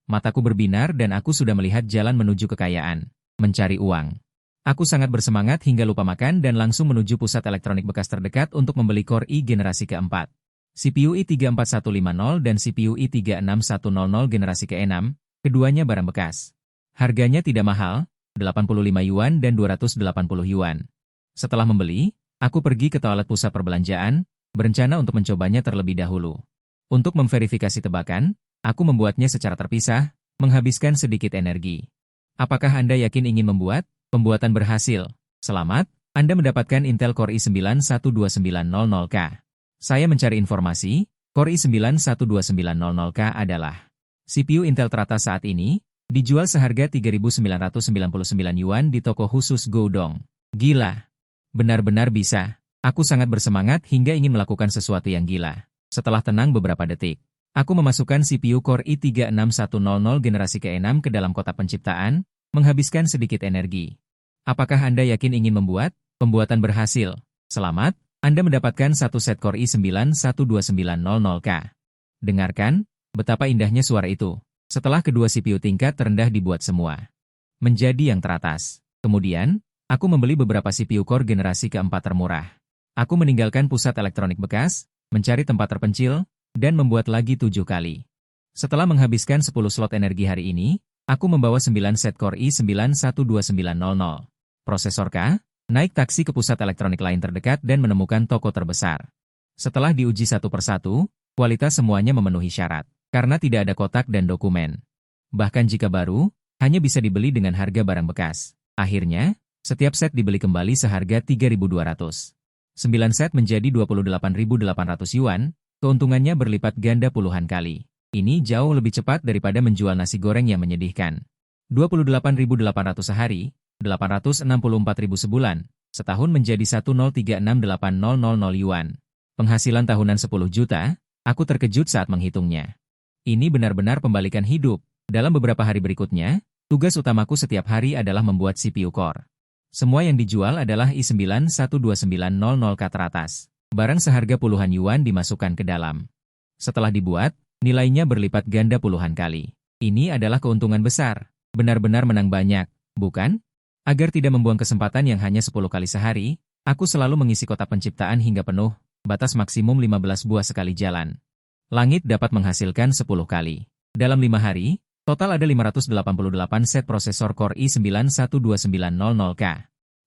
Speaker 1: Mataku berbinar dan aku sudah melihat jalan menuju kekayaan. Mencari uang. Aku sangat bersemangat hingga lupa makan dan langsung menuju pusat elektronik bekas terdekat untuk membeli Core i generasi keempat. CPU i34150 dan CPU i36100 generasi ke-6, keduanya barang bekas. Harganya tidak mahal, 85 yuan dan 280 yuan. Setelah membeli, aku pergi ke toilet pusat perbelanjaan, berencana untuk mencobanya terlebih dahulu. Untuk memverifikasi tebakan, aku membuatnya secara terpisah, menghabiskan sedikit energi. Apakah Anda yakin ingin membuat? Pembuatan berhasil. Selamat, Anda mendapatkan Intel Core i9-12900K. Saya mencari informasi, Core i9-12900K adalah CPU Intel teratas saat ini, dijual seharga 3.999 yuan di toko khusus Goudong. Gila. Benar-benar bisa. Aku sangat bersemangat hingga ingin melakukan sesuatu yang gila. Setelah tenang beberapa detik, aku memasukkan CPU Core i3-6100 generasi ke-6 ke dalam kotak penciptaan, menghabiskan sedikit energi. Apakah Anda yakin ingin membuat? Pembuatan berhasil. Selamat, Anda mendapatkan 1 set Core i9-12900K. Dengarkan, betapa indahnya suara itu. Setelah kedua CPU tingkat terendah dibuat semua menjadi yang teratas. Kemudian, aku membeli beberapa CPU Core generasi keempat termurah. Aku meninggalkan pusat elektronik bekas, mencari tempat terpencil, dan membuat lagi 7 kali. Setelah menghabiskan 10 slot energi hari ini, aku membawa 9 set Core i9-12900. Prosesor K, naik taksi ke pusat elektronik lain terdekat dan menemukan toko terbesar. Setelah diuji satu persatu, kualitas semuanya memenuhi syarat. Karena tidak ada kotak dan dokumen. Bahkan jika baru, hanya bisa dibeli dengan harga barang bekas. Akhirnya, setiap set dibeli kembali seharga 3.200. 9 set menjadi 28.800 yuan, keuntungannya berlipat ganda puluhan kali. Ini jauh lebih cepat daripada menjual nasi goreng yang menyedihkan. 28.800 sehari, 864.000 sebulan, setahun menjadi 1036.800 yuan. Penghasilan tahunan 10 juta, aku terkejut saat menghitungnya. Ini benar-benar pembalikan hidup. Dalam beberapa hari berikutnya, tugas utamaku setiap hari adalah membuat CPU core. Semua yang dijual adalah i9-12900K teratas. Barang seharga puluhan yuan dimasukkan ke dalam. Setelah dibuat, nilainya berlipat ganda puluhan kali. Ini adalah keuntungan besar. Benar-benar menang banyak, bukan? Agar tidak membuang kesempatan yang hanya 10 kali sehari, aku selalu mengisi kotak penciptaan hingga penuh, batas maksimum 15 buah sekali jalan. Langit dapat menghasilkan 10 kali. Dalam 5 hari, total ada 588 set prosesor Core i9-12900K.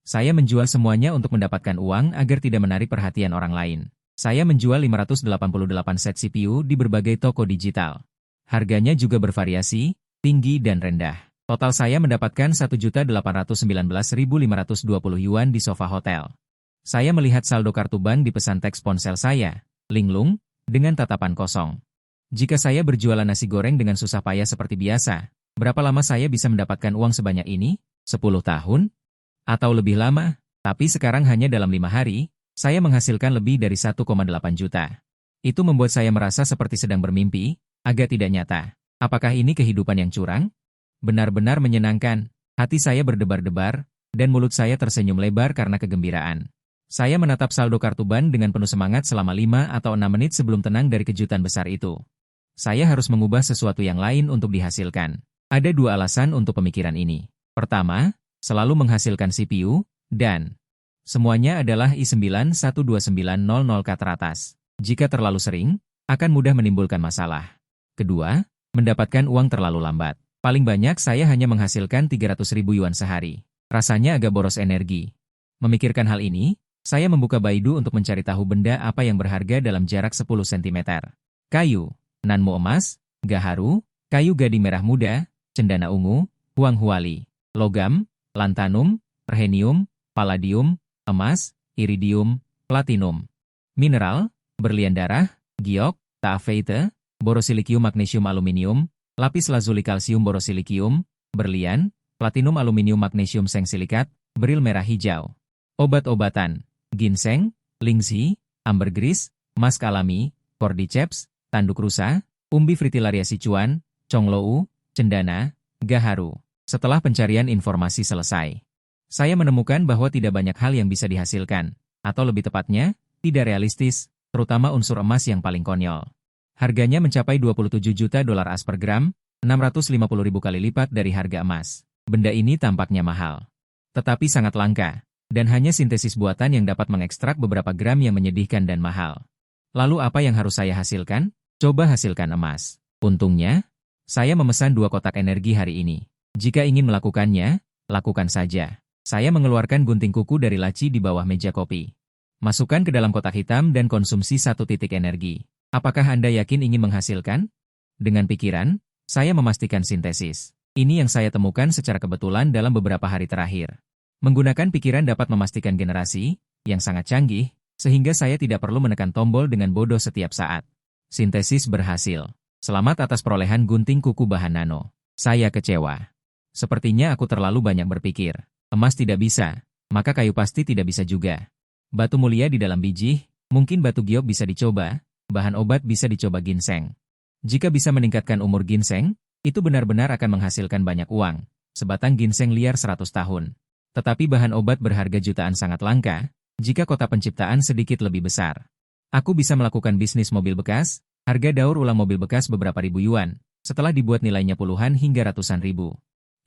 Speaker 1: Saya menjual semuanya untuk mendapatkan uang agar tidak menarik perhatian orang lain. Saya menjual 588 set CPU di berbagai toko digital. Harganya juga bervariasi, tinggi dan rendah. Total saya mendapatkan 1.819.520 yuan di sofa hotel. Saya melihat saldo kartu bank di pesan teks ponsel saya, linglung, dengan tatapan kosong. Jika saya berjualan nasi goreng dengan susah payah seperti biasa, berapa lama saya bisa mendapatkan uang sebanyak ini? 10 tahun? Atau lebih lama? Tapi sekarang hanya dalam 5 hari, saya menghasilkan lebih dari 1,8 juta. Itu membuat saya merasa seperti sedang bermimpi, agak tidak nyata. Apakah ini kehidupan yang curang? Benar-benar menyenangkan, hati saya berdebar-debar, dan mulut saya tersenyum lebar karena kegembiraan. Saya menatap saldo kartu bank dengan penuh semangat selama 5 atau 6 menit sebelum tenang dari kejutan besar itu. Saya harus mengubah sesuatu yang lain untuk dihasilkan. Ada 2 alasan untuk pemikiran ini. Pertama, selalu menghasilkan CPU, dan semuanya adalah i9-12900K teratas. Jika terlalu sering, akan mudah menimbulkan masalah. Kedua, mendapatkan uang terlalu lambat. Paling banyak saya hanya menghasilkan 300.000 yuan sehari. Rasanya agak boros energi. Memikirkan hal ini, saya membuka Baidu untuk mencari tahu benda apa yang berharga dalam jarak 10 cm. Kayu, nanmu emas, gaharu, kayu gading merah muda, cendana ungu, huanghuali, logam, lantanum, rhenium, palladium, emas, iridium, platinum. Mineral, berlian darah, giok, taafeite, borosilikium magnesium aluminium, lapis lazuli kalsium borosilikium, berlian, platinum aluminium magnesium seng silikat, beril merah hijau. Obat-obatan, ginseng, lingzi, ambergris, mask alami, cordyceps, tanduk rusa, umbi fritillaria sichuan, conglou, cendana, gaharu. Setelah pencarian informasi selesai, saya menemukan bahwa tidak banyak hal yang bisa dihasilkan, atau lebih tepatnya, tidak realistis, terutama unsur emas yang paling konyol. Harganya mencapai 27 juta dolar as per gram, 650.000 kali lipat dari harga emas. Benda ini tampaknya mahal, tetapi sangat langka, dan hanya sintesis buatan yang dapat mengekstrak beberapa gram yang menyedihkan dan mahal. Lalu apa yang harus saya hasilkan? Coba hasilkan emas. Untungnya, saya memesan 2 kotak energi hari ini. Jika ingin melakukannya, lakukan saja. Saya mengeluarkan gunting kuku dari laci di bawah meja kopi. Masukkan ke dalam kotak hitam dan konsumsi 1 titik energi. Apakah Anda yakin ingin menghasilkan? Dengan pikiran, saya memastikan sintesis. Ini yang saya temukan secara kebetulan dalam beberapa hari terakhir. Menggunakan pikiran dapat memastikan generasi, yang sangat canggih, sehingga saya tidak perlu menekan tombol dengan bodoh setiap saat. Sintesis berhasil. Selamat atas perolehan gunting kuku bahan nano. Saya kecewa. Sepertinya aku terlalu banyak berpikir. Emas tidak bisa, maka kayu pasti tidak bisa juga. Batu mulia di dalam biji, mungkin batu giok bisa dicoba, bahan obat bisa dicoba ginseng. Jika bisa meningkatkan umur ginseng, itu benar-benar akan menghasilkan banyak uang. Sebatang ginseng liar 100 tahun. Tetapi bahan obat berharga jutaan sangat langka, jika kota penciptaan sedikit lebih besar. Aku bisa melakukan bisnis mobil bekas, harga daur ulang mobil bekas beberapa ribu yuan, setelah dibuat nilainya puluhan hingga ratusan ribu.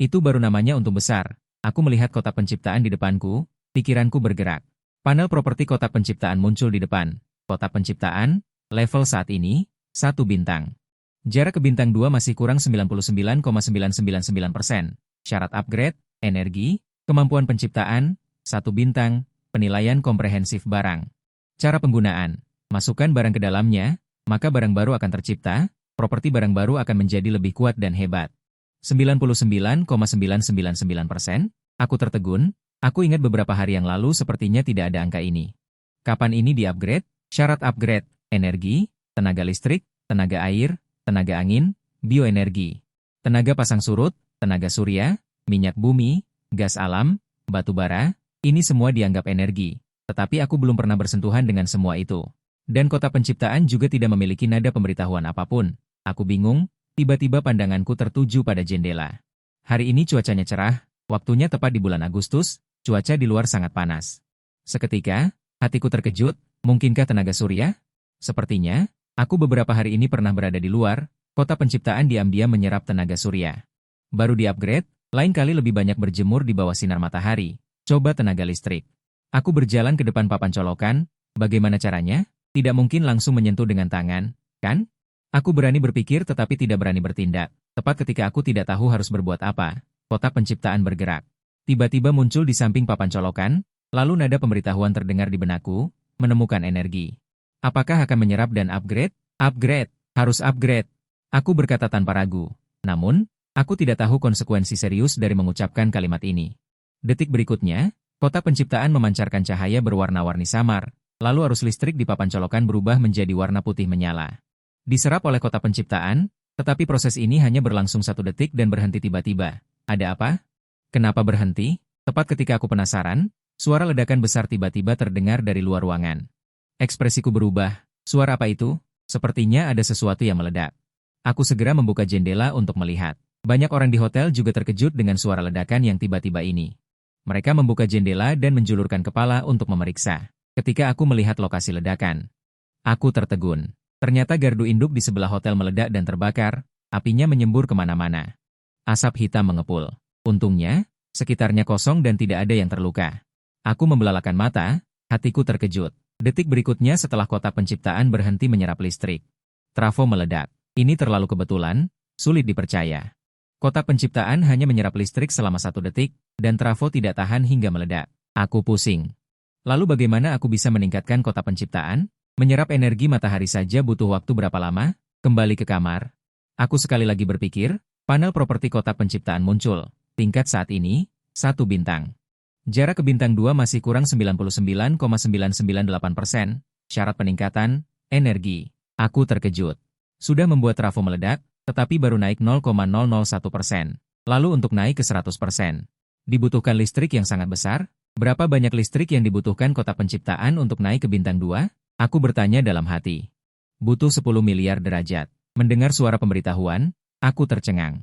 Speaker 1: Itu baru namanya untung besar. Aku melihat kotak penciptaan di depanku, pikiranku bergerak. Panel properti kotak penciptaan muncul di depan. Kotak penciptaan, level saat ini, 1 bintang. Jarak ke bintang 2 masih kurang 99,999%. Syarat upgrade, energi, kemampuan penciptaan, 1 bintang, penilaian komprehensif barang. Cara penggunaan, masukkan barang ke dalamnya, maka barang baru akan tercipta, properti barang baru akan menjadi lebih kuat dan hebat. 99,999%? Aku tertegun, aku ingat beberapa hari yang lalu sepertinya tidak ada angka ini. Kapan ini di-upgrade? Syarat upgrade: energi, tenaga listrik, tenaga air, tenaga angin, bioenergi, tenaga pasang surut, tenaga surya, minyak bumi, gas alam, batu bara. Ini semua dianggap energi, tetapi aku belum pernah bersentuhan dengan semua itu. Dan kota penciptaan juga tidak memiliki nada pemberitahuan apapun. Aku bingung, tiba-tiba pandanganku tertuju pada jendela. Hari ini cuacanya cerah, waktunya tepat di bulan Agustus, cuaca di luar sangat panas. Seketika, hatiku terkejut, mungkinkah tenaga surya? Sepertinya, aku beberapa hari ini pernah berada di luar, kota penciptaan diam-diam menyerap tenaga surya. Baru di-upgrade, lain kali lebih banyak berjemur di bawah sinar matahari. Coba tenaga listrik. Aku berjalan ke depan papan colokan, bagaimana caranya? Tidak mungkin langsung menyentuh dengan tangan, kan? Aku berani berpikir tetapi tidak berani bertindak. Tepat ketika aku tidak tahu harus berbuat apa, kota penciptaan bergerak. Tiba-tiba muncul di samping papan colokan, lalu nada pemberitahuan terdengar di benakku, menemukan energi. Apakah akan menyerap dan upgrade? Upgrade, harus upgrade. Aku berkata tanpa ragu. Namun, aku tidak tahu konsekuensi serius dari mengucapkan kalimat ini. Detik berikutnya, kota penciptaan memancarkan cahaya berwarna-warni samar, lalu arus listrik di papan colokan berubah menjadi warna putih menyala. Diserap oleh kota penciptaan, tetapi proses ini hanya berlangsung 1 detik dan berhenti tiba-tiba. Ada apa? Kenapa berhenti? Tepat ketika aku penasaran, suara ledakan besar tiba-tiba terdengar dari luar ruangan. Ekspresiku berubah. Suara apa itu? Sepertinya ada sesuatu yang meledak. Aku segera membuka jendela untuk melihat. Banyak orang di hotel juga terkejut dengan suara ledakan yang tiba-tiba ini. Mereka membuka jendela dan menjulurkan kepala untuk memeriksa. Ketika aku melihat lokasi ledakan, aku tertegun. Ternyata gardu induk di sebelah hotel meledak dan terbakar, apinya menyembur kemana-mana. Asap hitam mengepul. Untungnya, sekitarnya kosong dan tidak ada yang terluka. Aku membelalakan mata, hatiku terkejut. Detik berikutnya setelah kota penciptaan berhenti menyerap listrik, trafo meledak. Ini terlalu kebetulan, sulit dipercaya. Kota penciptaan hanya menyerap listrik selama 1 detik, dan trafo tidak tahan hingga meledak. Aku pusing. Lalu bagaimana aku bisa meningkatkan kota penciptaan? Menyerap energi matahari saja butuh waktu berapa lama? Kembali ke kamar. Aku sekali lagi berpikir, panel properti kota penciptaan muncul. Tingkat saat ini, 1 bintang. Jarak ke bintang 2 masih kurang 99,998%. Syarat peningkatan, energi. Aku terkejut. Sudah membuat trafo meledak, tetapi baru naik 0,001%. Lalu untuk naik ke 100%, dibutuhkan listrik yang sangat besar? Berapa banyak listrik yang dibutuhkan kota penciptaan untuk naik ke bintang 2? Aku bertanya dalam hati. Butuh 10 miliar derajat. Mendengar suara pemberitahuan, aku tercengang.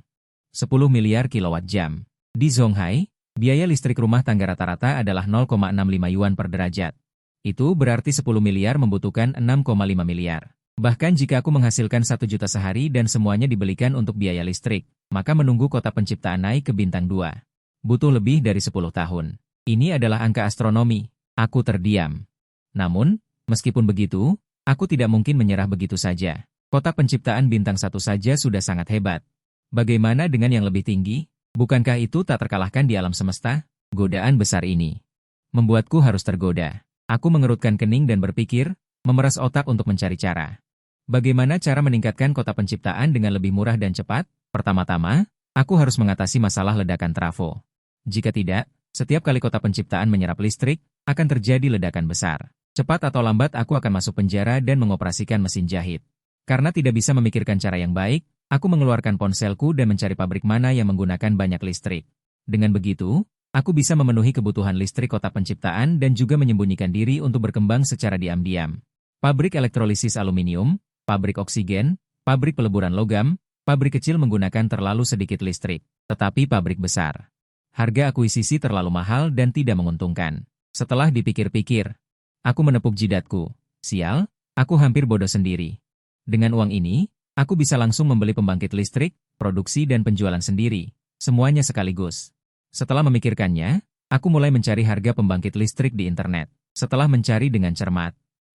Speaker 1: 10 miliar kilowatt jam. Di Zhonghai, biaya listrik rumah tangga rata-rata adalah 0,65 yuan per derajat. Itu berarti 10 miliar membutuhkan 6,5 miliar. Bahkan jika aku menghasilkan 1 juta sehari dan semuanya dibelikan untuk biaya listrik, maka menunggu kota penciptaan naik ke bintang 2. Butuh lebih dari 10 tahun. Ini adalah angka astronomi. Aku terdiam. Namun, meskipun begitu, aku tidak mungkin menyerah begitu saja. Kota penciptaan bintang 1 saja sudah sangat hebat. Bagaimana dengan yang lebih tinggi? Bukankah itu tak terkalahkan di alam semesta? Godaan besar ini membuatku harus tergoda. Aku mengerutkan kening dan berpikir, memeras otak untuk mencari cara. Bagaimana cara meningkatkan kota penciptaan dengan lebih murah dan cepat? Pertama-tama, aku harus mengatasi masalah ledakan trafo. Jika tidak, setiap kali kota penciptaan menyerap listrik, akan terjadi ledakan besar. Cepat atau lambat aku akan masuk penjara dan mengoperasikan mesin jahit. Karena tidak bisa memikirkan cara yang baik, aku mengeluarkan ponselku dan mencari pabrik mana yang menggunakan banyak listrik. Dengan begitu, aku bisa memenuhi kebutuhan listrik kota penciptaan dan juga menyembunyikan diri untuk berkembang secara diam-diam. Pabrik elektrolisis aluminium, pabrik oksigen, pabrik peleburan logam, pabrik kecil menggunakan terlalu sedikit listrik, tetapi pabrik besar. Harga akuisisi terlalu mahal dan tidak menguntungkan. Setelah dipikir-pikir, aku menepuk jidatku. Sial, aku hampir bodoh sendiri. Dengan uang ini, aku bisa langsung membeli pembangkit listrik, produksi dan penjualan sendiri, semuanya sekaligus. Setelah memikirkannya, aku mulai mencari harga pembangkit listrik di internet. Setelah mencari dengan cermat,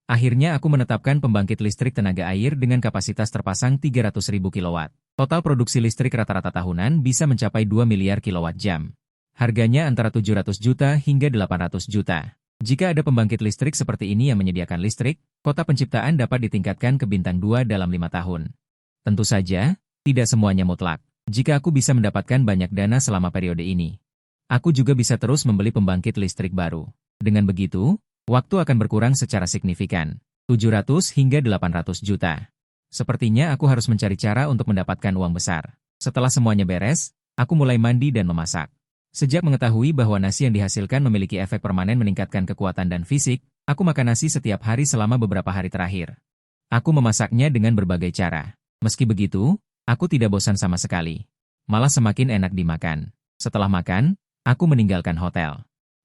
Speaker 1: akhirnya aku menetapkan pembangkit listrik tenaga air dengan kapasitas terpasang 300.000 kilowatt. Total produksi listrik rata-rata tahunan bisa mencapai 2 miliar kilowatt jam. Harganya antara 700 juta hingga 800 juta. Jika ada pembangkit listrik seperti ini yang menyediakan listrik, kota penciptaan dapat ditingkatkan ke bintang 2 dalam 5 tahun. Tentu saja, tidak semuanya mutlak. Jika aku bisa mendapatkan banyak dana selama periode ini, aku juga bisa terus membeli pembangkit listrik baru. Dengan begitu, Waktu akan berkurang secara signifikan, 700 hingga 800 juta. Sepertinya aku harus mencari cara untuk mendapatkan uang besar. Setelah semuanya beres, aku mulai mandi dan memasak. Sejak mengetahui bahwa nasi yang dihasilkan memiliki efek permanen meningkatkan kekuatan dan fisik, aku makan nasi setiap hari selama beberapa hari terakhir. Aku memasaknya dengan berbagai cara. Meski begitu, aku tidak bosan sama sekali. Malah semakin enak dimakan. Setelah makan, aku meninggalkan hotel.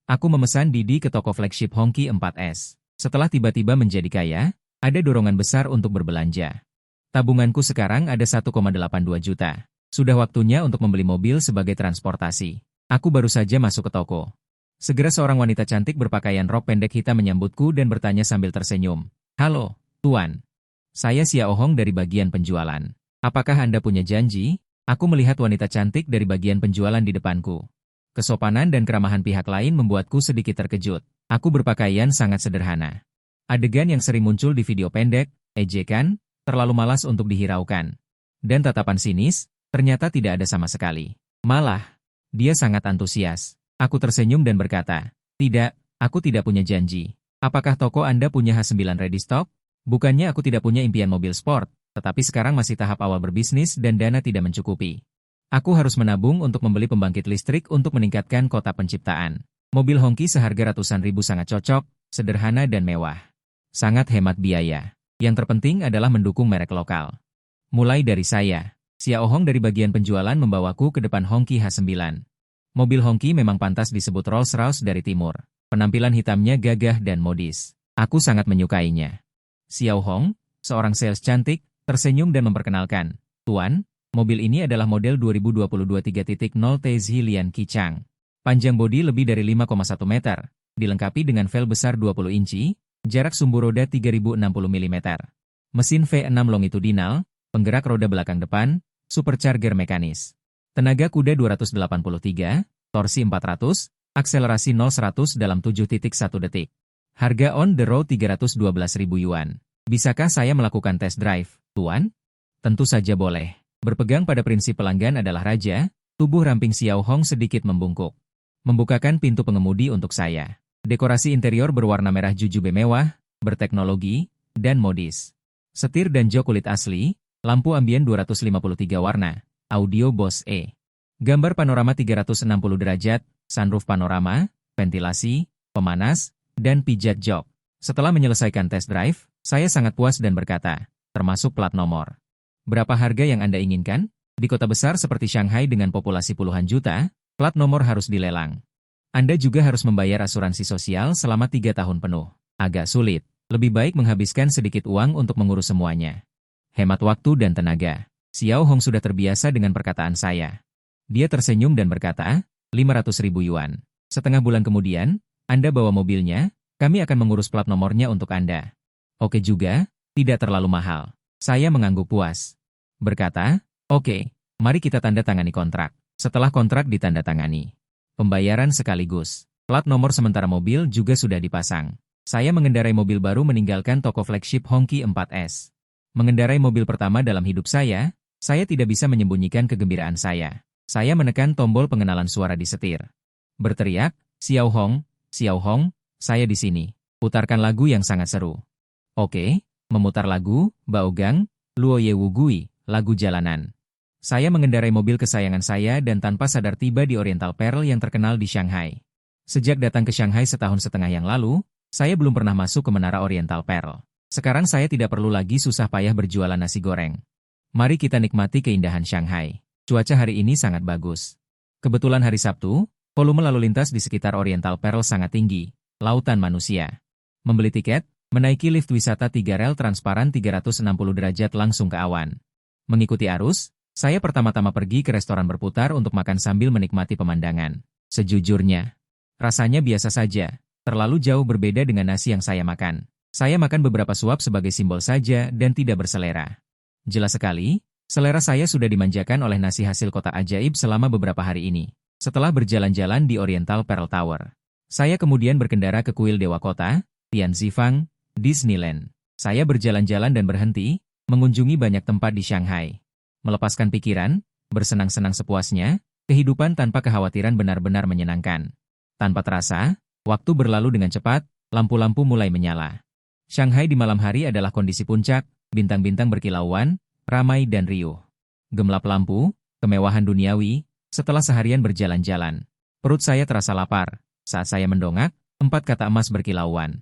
Speaker 1: Aku memesan Didi ke toko flagship Hongqi 4S. Setelah tiba-tiba menjadi kaya, ada dorongan besar untuk berbelanja. Tabunganku sekarang ada 1,82 juta. Sudah waktunya untuk membeli mobil sebagai transportasi. Aku baru saja masuk ke toko. Segera seorang wanita cantik berpakaian rok pendek hitam menyambutku dan bertanya sambil tersenyum. Halo, Tuan. Saya Xiao Hong dari bagian penjualan. Apakah Anda punya janji? Aku melihat wanita cantik dari bagian penjualan di depanku. Kesopanan dan keramahan pihak lain membuatku sedikit terkejut. Aku berpakaian sangat sederhana. Adegan yang sering muncul di video pendek, ejekan, terlalu malas untuk dihiraukan. Dan tatapan sinis, ternyata tidak ada sama sekali. Malah, dia sangat antusias. Aku tersenyum dan berkata, tidak, aku tidak punya janji. Apakah toko Anda punya H9 ready stock? Bukannya aku tidak punya impian mobil sport, tetapi sekarang masih tahap awal berbisnis dan dana tidak mencukupi. Aku harus menabung untuk membeli pembangkit listrik untuk meningkatkan kota penciptaan. Mobil Hongqi seharga ratusan ribu sangat cocok, sederhana dan mewah. Sangat hemat biaya. Yang terpenting adalah mendukung merek lokal. Mulai dari saya, Xiao Hong dari bagian penjualan membawaku ke depan Hongqi H9. Mobil Hongqi memang pantas disebut Rolls-Royce dari timur. Penampilan hitamnya gagah dan modis. Aku sangat menyukainya. Xiao Hong, seorang sales cantik, tersenyum dan memperkenalkan. Tuan, mobil ini adalah model 2022 3.0 Tezhi Lian Qichang. Panjang bodi lebih dari 5,1 meter, dilengkapi dengan vel besar 20 inci, jarak sumbu roda 3060 mm. Mesin V6 longitudinal, penggerak roda belakang depan, supercharger mekanis. Tenaga kuda 283, torsi 400, akselerasi 0-100 dalam 7.1 detik. Harga on the road 312.000 yuan. Bisakah saya melakukan test drive, Tuan? Tentu saja boleh. Berpegang pada prinsip pelanggan adalah raja, tubuh ramping Xiao Hong sedikit membungkuk. Membukakan pintu pengemudi untuk saya. Dekorasi interior berwarna merah jujube mewah, berteknologi, dan modis. Setir dan jok kulit asli, lampu ambien 253 warna, audio Bose E. Gambar panorama 360 derajat, sunroof panorama, ventilasi, pemanas, dan pijat jok. Setelah menyelesaikan test drive, saya sangat puas dan berkata, termasuk plat nomor. Berapa harga yang Anda inginkan? Di kota besar seperti Shanghai dengan populasi puluhan juta, plat nomor harus dilelang. Anda juga harus membayar asuransi sosial selama 3 tahun penuh. Agak sulit, lebih baik menghabiskan sedikit uang untuk mengurus semuanya. Hemat waktu dan tenaga. Xiao Hong sudah terbiasa dengan perkataan saya. Dia tersenyum dan berkata, 500.000 yuan. Setengah bulan kemudian, Anda bawa mobilnya, kami akan mengurus plat nomornya untuk Anda. Oke juga, tidak terlalu mahal. Saya mengangguk puas. Berkata, oke, mari kita tanda tangani kontrak. Setelah kontrak ditandatangani, pembayaran sekaligus. Plat nomor sementara mobil juga sudah dipasang. Saya mengendarai mobil baru meninggalkan toko flagship Hongqi 4S. Mengendarai mobil pertama dalam hidup saya tidak bisa menyembunyikan kegembiraan saya. Saya menekan tombol pengenalan suara di setir. Berteriak, Xiao Hong, saya di sini. Putarkan lagu yang sangat seru. Oke, memutar lagu, Baogang, Luo Ye Wu Gui, lagu jalanan. Saya mengendarai mobil kesayangan saya dan tanpa sadar tiba di Oriental Pearl yang terkenal di Shanghai. Sejak datang ke Shanghai setahun setengah yang lalu, saya belum pernah masuk ke Menara Oriental Pearl. Sekarang saya tidak perlu lagi susah payah berjualan nasi goreng. Mari kita nikmati keindahan Shanghai. Cuaca hari ini sangat bagus. Kebetulan hari Sabtu, volume lalu lintas di sekitar Oriental Pearl sangat tinggi, lautan manusia. Membeli tiket, menaiki lift wisata 3 rel transparan 360 derajat langsung ke awan. Mengikuti arus, saya pertama-tama pergi ke restoran berputar untuk makan sambil menikmati pemandangan. Sejujurnya, rasanya biasa saja, terlalu jauh berbeda dengan nasi yang saya makan. Saya makan beberapa suap sebagai simbol saja dan tidak berselera. Jelas sekali, selera saya sudah dimanjakan oleh nasi hasil kota ajaib selama beberapa hari ini. Setelah berjalan-jalan di Oriental Pearl Tower, saya kemudian berkendara ke kuil Dewa Kota, Tianzifang, Disneyland. Saya berjalan-jalan dan berhenti, mengunjungi banyak tempat di Shanghai. Melepaskan pikiran, bersenang-senang sepuasnya, kehidupan tanpa kekhawatiran benar-benar menyenangkan. Tanpa terasa, waktu berlalu dengan cepat, Lampu-lampu mulai menyala. Shanghai di malam hari adalah kondisi puncak, bintang-bintang berkilauan, ramai dan riuh. Gemerlap lampu, kemewahan duniawi, setelah seharian berjalan-jalan. Perut saya terasa lapar. Saat saya mendongak, 4 kata emas berkilauan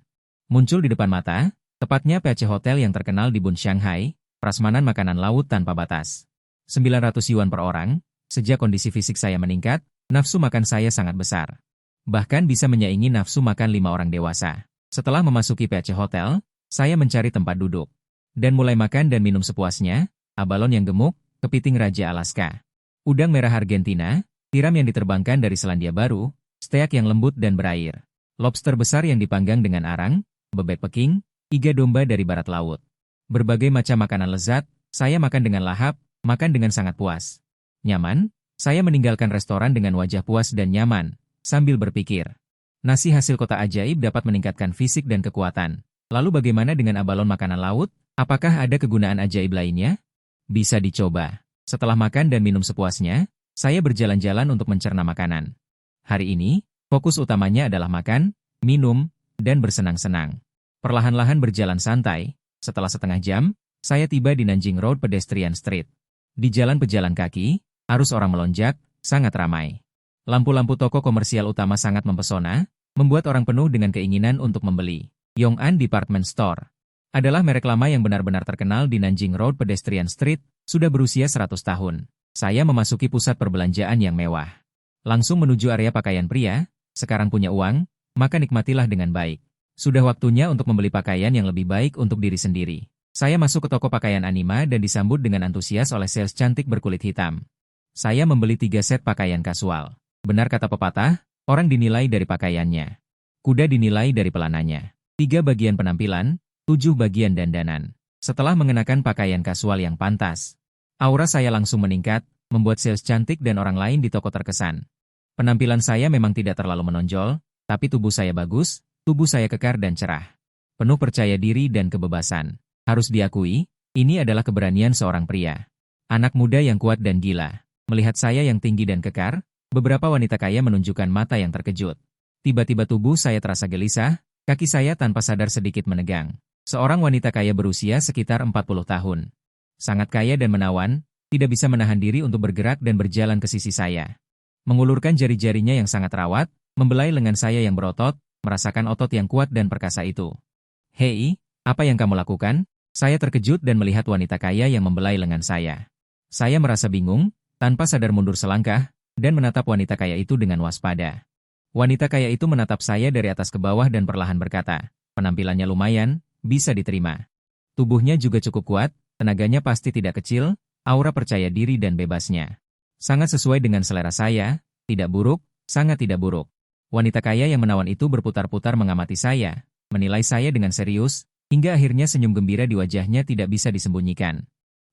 Speaker 1: muncul di depan mata, tepatnya PC Hotel yang terkenal di Bund Shanghai, prasmanan makanan laut tanpa batas. 900 yuan per orang, sejak kondisi fisik saya meningkat, nafsu makan saya sangat besar. Bahkan bisa menyaingi nafsu makan 5 orang dewasa. Setelah memasuki PC Hotel, saya mencari tempat duduk. Dan mulai makan dan minum sepuasnya, abalon yang gemuk, kepiting Raja Alaska, udang merah Argentina, tiram yang diterbangkan dari Selandia Baru, steak yang lembut dan berair, lobster besar yang dipanggang dengan arang, bebek Peking, iga domba dari barat laut. Berbagai macam makanan lezat, saya makan dengan lahap, makan dengan sangat puas. Nyaman, saya meninggalkan restoran dengan wajah puas dan nyaman, sambil berpikir. Nasi hasil kota ajaib dapat meningkatkan fisik dan kekuatan. Lalu bagaimana dengan abalon makanan laut? Apakah ada kegunaan ajaib lainnya? Bisa dicoba. Setelah makan dan minum sepuasnya, saya berjalan-jalan untuk mencerna makanan. Hari ini, fokus utamanya adalah makan, minum, dan bersenang-senang. Perlahan-lahan berjalan santai, setelah setengah jam, saya tiba di Nanjing Road Pedestrian Street. Di jalan pejalan kaki, arus orang melonjak, sangat ramai. Lampu-lampu toko komersial utama sangat mempesona, membuat orang penuh dengan keinginan untuk membeli. Yong'an Department Store adalah merek lama yang benar-benar terkenal di Nanjing Road Pedestrian Street, sudah berusia 100 tahun. Saya memasuki pusat perbelanjaan yang mewah. Langsung menuju area pakaian pria, sekarang punya uang, maka nikmatilah dengan baik. Sudah waktunya untuk membeli pakaian yang lebih baik untuk diri sendiri. Saya masuk ke toko pakaian Anima dan disambut dengan antusias oleh sales cantik berkulit hitam. Saya membeli 3 set pakaian kasual. Benar kata pepatah, orang dinilai dari pakaiannya. Kuda dinilai dari pelananya. 3 bagian penampilan, 7 bagian dandanan. Setelah mengenakan pakaian kasual yang pantas, aura saya langsung meningkat, membuat sales cantik dan orang lain di toko terkesan. Penampilan saya memang tidak terlalu menonjol, tapi tubuh saya bagus, tubuh saya kekar dan cerah. Penuh percaya diri dan kebebasan. Harus diakui, ini adalah keberanian seorang pria. Anak muda yang kuat dan gila. Melihat saya yang tinggi dan kekar, beberapa wanita kaya menunjukkan mata yang terkejut. Tiba-tiba tubuh saya terasa gelisah, kaki saya tanpa sadar sedikit menegang. Seorang wanita kaya berusia sekitar 40 tahun. Sangat kaya dan menawan, tidak bisa menahan diri untuk bergerak dan berjalan ke sisi saya. Mengulurkan jari-jarinya yang sangat rawat, membelai lengan saya yang berotot, merasakan otot yang kuat dan perkasa itu. "Hei, apa yang kamu lakukan?" Saya terkejut dan melihat wanita kaya yang membelai lengan saya. Saya merasa bingung, tanpa sadar mundur selangkah, dan menatap wanita kaya itu dengan waspada. Wanita kaya itu menatap saya dari atas ke bawah dan perlahan berkata, "Penampilannya lumayan, bisa diterima. Tubuhnya juga cukup kuat, tenaganya pasti tidak kecil, aura percaya diri dan bebasnya. Sangat sesuai dengan selera saya, tidak buruk, sangat tidak buruk." Wanita kaya yang menawan itu berputar-putar mengamati saya, menilai saya dengan serius, hingga akhirnya senyum gembira di wajahnya tidak bisa disembunyikan.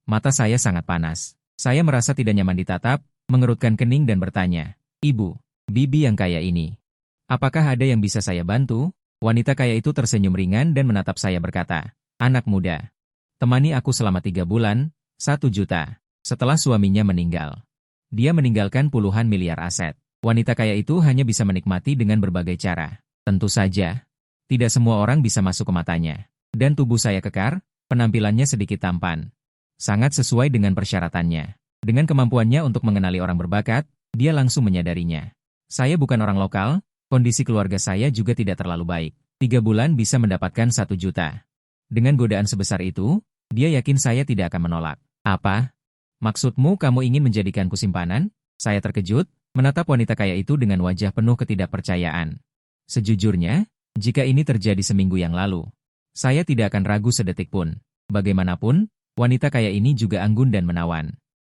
Speaker 1: Mata saya sangat panas. Saya merasa tidak nyaman ditatap, mengerutkan kening dan bertanya, "Ibu, bibi yang kaya ini, apakah ada yang bisa saya bantu?" Wanita kaya itu tersenyum ringan dan menatap saya berkata, "Anak muda, temani aku selama 3 bulan, 1 juta. Setelah suaminya meninggal, dia meninggalkan puluhan miliar aset. Wanita kaya itu hanya bisa menikmati dengan berbagai cara. Tentu saja, tidak semua orang bisa masuk ke matanya. Dan tubuh saya kekar, penampilannya sedikit tampan. Sangat sesuai dengan persyaratannya. Dengan kemampuannya untuk mengenali orang berbakat, dia langsung menyadarinya. Saya bukan orang lokal, kondisi keluarga saya juga tidak terlalu baik. 3 bulan bisa mendapatkan 1 juta. Dengan godaan sebesar itu, dia yakin saya tidak akan menolak. "Apa? Maksudmu kamu ingin menjadikanku simpanan?" Saya terkejut, menatap wanita kaya itu dengan wajah penuh ketidakpercayaan. Sejujurnya, jika ini terjadi seminggu yang lalu, saya tidak akan ragu sedetik pun. Bagaimanapun, wanita kaya ini juga anggun dan menawan.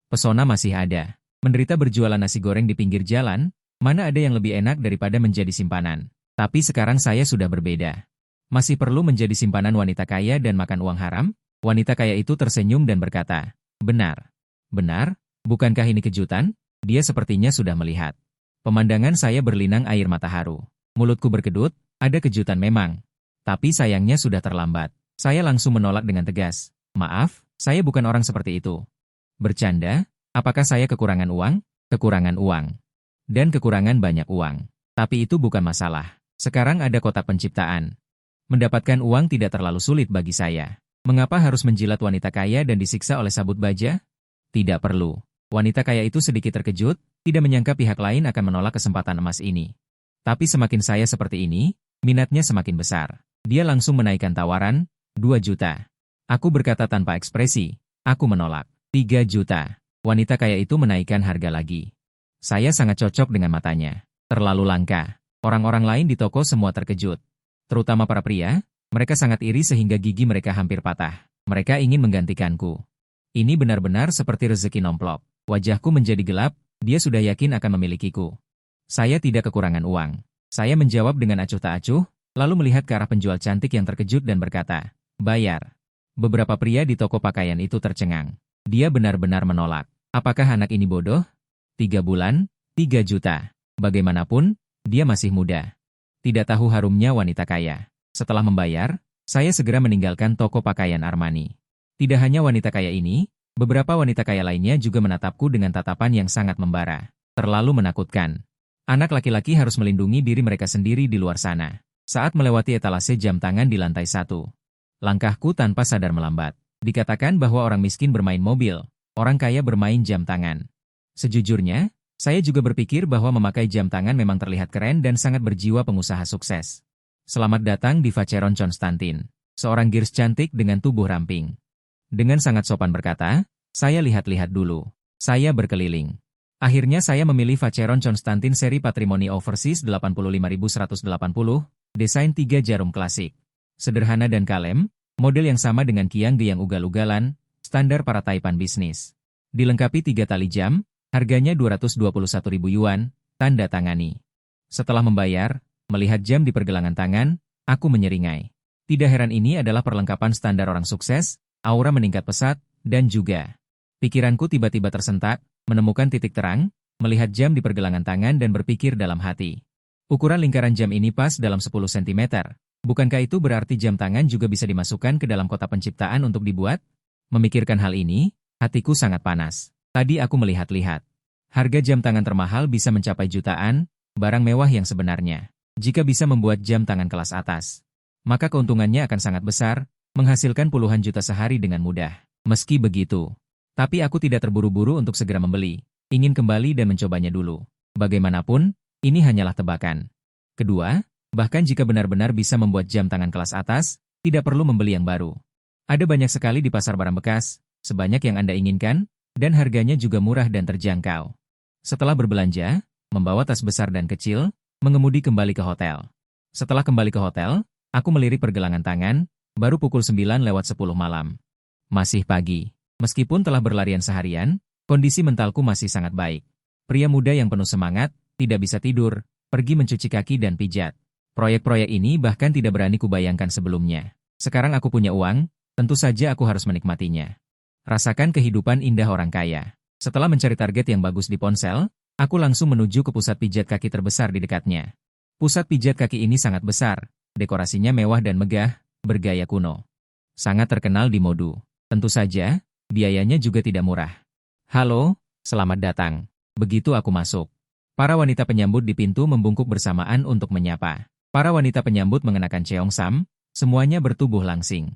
Speaker 1: Pesona masih ada. Menderita berjualan nasi goreng di pinggir jalan, mana ada yang lebih enak daripada menjadi simpanan. Tapi sekarang saya sudah berbeda. Masih perlu menjadi simpanan wanita kaya dan makan uang haram? Wanita kaya itu tersenyum dan berkata, "Benar. Benar, bukankah ini kejutan?" Dia sepertinya sudah melihat. Pemandangan saya berlinang air mata haru. Mulutku berkedut, ada kejutan memang. Tapi sayangnya sudah terlambat. Saya langsung menolak dengan tegas. "Maaf, saya bukan orang seperti itu." "Bercanda? Apakah saya kekurangan uang?" "Kekurangan uang. Dan kekurangan banyak uang. Tapi itu bukan masalah. Sekarang ada kotak penciptaan. Mendapatkan uang tidak terlalu sulit bagi saya. Mengapa harus menjilat wanita kaya dan disiksa oleh sabut baja? Tidak perlu. Wanita kaya itu sedikit terkejut, tidak menyangka pihak lain akan menolak kesempatan emas ini. Tapi semakin saya seperti ini, minatnya semakin besar. Dia langsung menaikkan tawaran, 2 juta. Aku berkata tanpa ekspresi, aku menolak. 3 juta. Wanita kaya itu menaikkan harga lagi. Saya sangat cocok dengan matanya. Terlalu langka. Orang-orang lain di toko semua terkejut. Terutama para pria, mereka sangat iri sehingga gigi mereka hampir patah. Mereka ingin menggantikanku. Ini benar-benar seperti rezeki nomplok. Wajahku menjadi gelap, dia sudah yakin akan memilikiku. Saya tidak kekurangan uang. Saya menjawab dengan acuh tak acuh, lalu melihat ke arah penjual cantik yang terkejut dan berkata, bayar. Beberapa pria di toko pakaian itu tercengang. Dia benar-benar menolak. Apakah anak ini bodoh? 3 bulan, 3 juta. Bagaimanapun, dia masih muda. Tidak tahu harumnya wanita kaya. Setelah membayar, saya segera meninggalkan toko pakaian Armani. Tidak hanya wanita kaya ini, beberapa wanita kaya lainnya juga menatapku dengan tatapan yang sangat membara. Terlalu menakutkan. Anak laki-laki harus melindungi diri mereka sendiri di luar sana. Saat melewati etalase jam tangan di lantai 1. Langkahku tanpa sadar melambat. Dikatakan bahwa orang miskin bermain mobil, orang kaya bermain jam tangan. Sejujurnya, saya juga berpikir bahwa memakai jam tangan memang terlihat keren dan sangat berjiwa pengusaha sukses. Selamat datang di Vacheron Constantin, seorang girs cantik dengan tubuh ramping. Dengan sangat sopan berkata, saya lihat-lihat dulu. Saya berkeliling. Akhirnya saya memilih Vacheron Constantin seri Patrimony Overseas 85180, desain 3 jarum klasik. Sederhana dan kalem, model yang sama dengan Qiangge yang ugal-ugalan, standar para taipan bisnis. Dilengkapi 3 tali jam, harganya 221.000 yuan, tanda tangani. Setelah membayar, melihat jam di pergelangan tangan, aku menyeringai. Tidak heran ini adalah perlengkapan standar orang sukses, aura meningkat pesat, dan juga. Pikiranku tiba-tiba tersentak, menemukan titik terang, melihat jam di pergelangan tangan dan berpikir dalam hati. Ukuran lingkaran jam ini pas dalam 10 cm. Bukankah itu berarti jam tangan juga bisa dimasukkan ke dalam kotak penciptaan untuk dibuat? Memikirkan hal ini, hatiku sangat panas. Tadi aku melihat-lihat. Harga jam tangan termahal bisa mencapai jutaan, barang mewah yang sebenarnya. Jika bisa membuat jam tangan kelas atas, maka keuntungannya akan sangat besar, menghasilkan puluhan juta sehari dengan mudah. Meski begitu, tapi aku tidak terburu-buru untuk segera membeli, ingin kembali dan mencobanya dulu. Bagaimanapun, ini hanyalah tebakan. Kedua, bahkan jika benar-benar bisa membuat jam tangan kelas atas, tidak perlu membeli yang baru. Ada banyak sekali di pasar barang bekas, sebanyak yang Anda inginkan, dan harganya juga murah dan terjangkau. Setelah berbelanja, membawa tas besar dan kecil, mengemudi kembali ke hotel. Setelah kembali ke hotel, aku melirik pergelangan tangan, baru pukul 9 lewat 10 malam. Masih pagi. Meskipun telah berlarian seharian, kondisi mentalku masih sangat baik. Pria muda yang penuh semangat, tidak bisa tidur, pergi mencuci kaki dan pijat. Proyek-proyek ini bahkan tidak berani kubayangkan sebelumnya. Sekarang aku punya uang, tentu saja aku harus menikmatinya. Rasakan kehidupan indah orang kaya. Setelah mencari target yang bagus di ponsel, aku langsung menuju ke pusat pijat kaki terbesar di dekatnya. Pusat pijat kaki ini sangat besar, dekorasinya mewah dan megah, bergaya kuno. Sangat terkenal di Modu. Tentu saja, biayanya juga tidak murah. Halo, selamat datang. Begitu aku masuk, para wanita penyambut di pintu membungkuk bersamaan untuk menyapa. Para wanita penyambut mengenakan cheongsam, semuanya bertubuh langsing.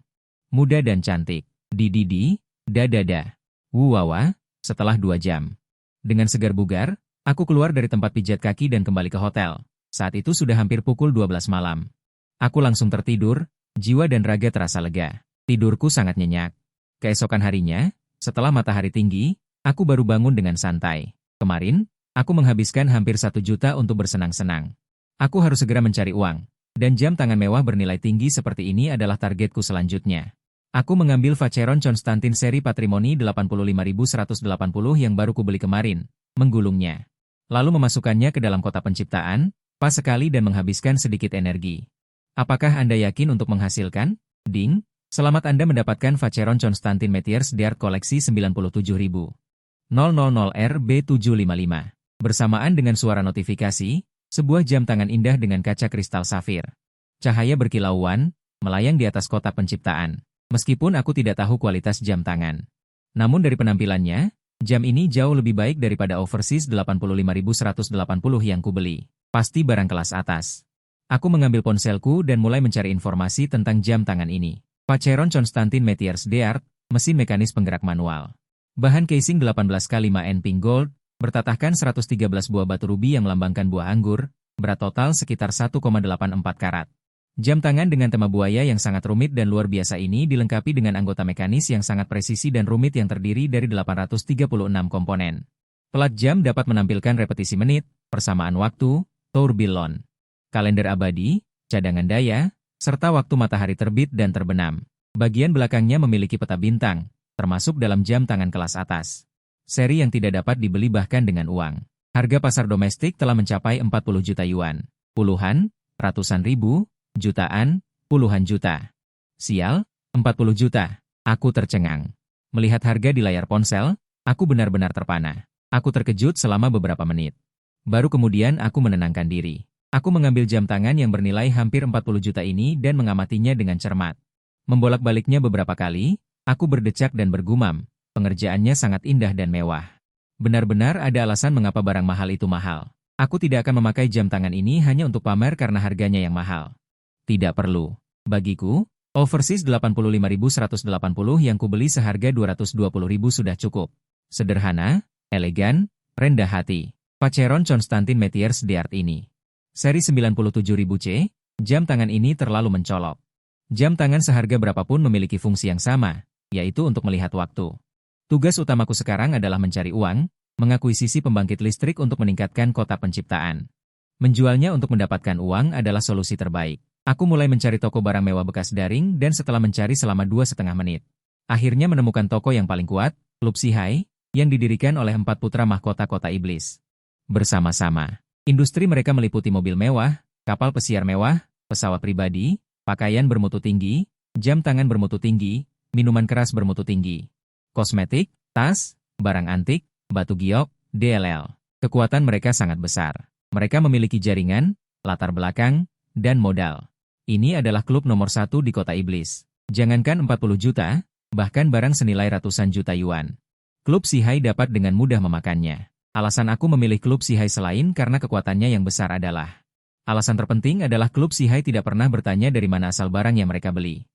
Speaker 1: Muda dan cantik. Dididi, dadada. Wuwawa, setelah 2 jam. Dengan segar bugar, aku keluar dari tempat pijat kaki dan kembali ke hotel. Saat itu sudah hampir pukul 12 malam. Aku langsung tertidur, jiwa dan raga terasa lega. Tidurku sangat nyenyak. Keesokan harinya, setelah matahari tinggi, aku baru bangun dengan santai. Kemarin, aku menghabiskan hampir 1 juta untuk bersenang-senang. Aku harus segera mencari uang, dan jam tangan mewah bernilai tinggi seperti ini adalah targetku selanjutnya. Aku mengambil Vacheron Constantin seri Patrimony 85180 yang baru kubeli kemarin, menggulungnya. Lalu memasukkannya ke dalam kotak penciptaan, pas sekali dan menghabiskan sedikit energi. Apakah Anda yakin untuk menghasilkan? Ding, selamat Anda mendapatkan Vacheron Constantin Metiers d'Art koleksi 97000. 000RB755. Bersamaan dengan suara notifikasi, sebuah jam tangan indah dengan kaca kristal safir. Cahaya berkilauan, melayang di atas kotak penciptaan. Meskipun aku tidak tahu kualitas jam tangan. Namun dari penampilannya, jam ini jauh lebih baik daripada Overseas 85180 yang kubeli. Pasti barang kelas atas. Aku mengambil ponselku dan mulai mencari informasi tentang jam tangan ini. Vacheron Constantin Metiers d'Art, mesin mekanis penggerak manual. Bahan casing 18x5N pink gold, bertatahkan 113 buah batu rubi yang melambangkan buah anggur, berat total sekitar 1,84 karat. Jam tangan dengan tema buaya yang sangat rumit dan luar biasa ini dilengkapi dengan anggota mekanis yang sangat presisi dan rumit yang terdiri dari 836 komponen. Pelat jam dapat menampilkan repetisi menit, persamaan waktu, tourbillon, kalender abadi, cadangan daya, serta waktu matahari terbit dan terbenam. Bagian belakangnya memiliki peta bintang, termasuk dalam jam tangan kelas atas. Seri yang tidak dapat dibeli bahkan dengan uang. Harga pasar domestik telah mencapai 40 juta yuan. Puluhan, ratusan ribu, jutaan, puluhan juta. Sial, 40 juta. Aku tercengang. Melihat harga di layar ponsel, aku benar-benar terpana. Aku terkejut selama beberapa menit. Baru kemudian aku menenangkan diri. Aku mengambil jam tangan yang bernilai hampir 40 juta ini dan mengamatinya dengan cermat. Membolak-baliknya beberapa kali, aku berdecak dan bergumam, pengerjaannya sangat indah dan mewah. Benar-benar ada alasan mengapa barang mahal itu mahal. Aku tidak akan memakai jam tangan ini hanya untuk pamer karena harganya yang mahal. Tidak perlu. Bagiku, Overseas 85.180 yang kubeli seharga 220.000 sudah cukup. Sederhana, elegan, rendah hati. Vacheron Constantin Metiers d'Art ini. Seri 97.000C, jam tangan ini terlalu mencolok. Jam tangan seharga berapapun memiliki fungsi yang sama, yaitu untuk melihat waktu. Tugas utamaku sekarang adalah mencari uang, mengakuisisi pembangkit listrik untuk meningkatkan kota penciptaan. Menjualnya untuk mendapatkan uang adalah solusi terbaik. Aku mulai mencari toko barang mewah bekas daring dan setelah mencari selama 2,5 menit. Akhirnya menemukan toko yang paling kuat, Klub Sihai, yang didirikan oleh 4 putra mahkota kota iblis. Bersama-sama. Industri mereka meliputi mobil mewah, kapal pesiar mewah, pesawat pribadi, pakaian bermutu tinggi, jam tangan bermutu tinggi, minuman keras bermutu tinggi, kosmetik, tas, barang antik, batu giok, DLL. Kekuatan mereka sangat besar. Mereka memiliki jaringan, latar belakang, dan modal. Ini adalah klub nomor 1 di kota iblis. Jangankan 40 juta, bahkan barang senilai ratusan juta yuan. Klub Sihai dapat dengan mudah memakannya. Alasan aku memilih Klub Sihai selain karena kekuatannya yang besar adalah. Alasan terpenting adalah Klub Sihai tidak pernah bertanya dari mana asal barang yang mereka beli.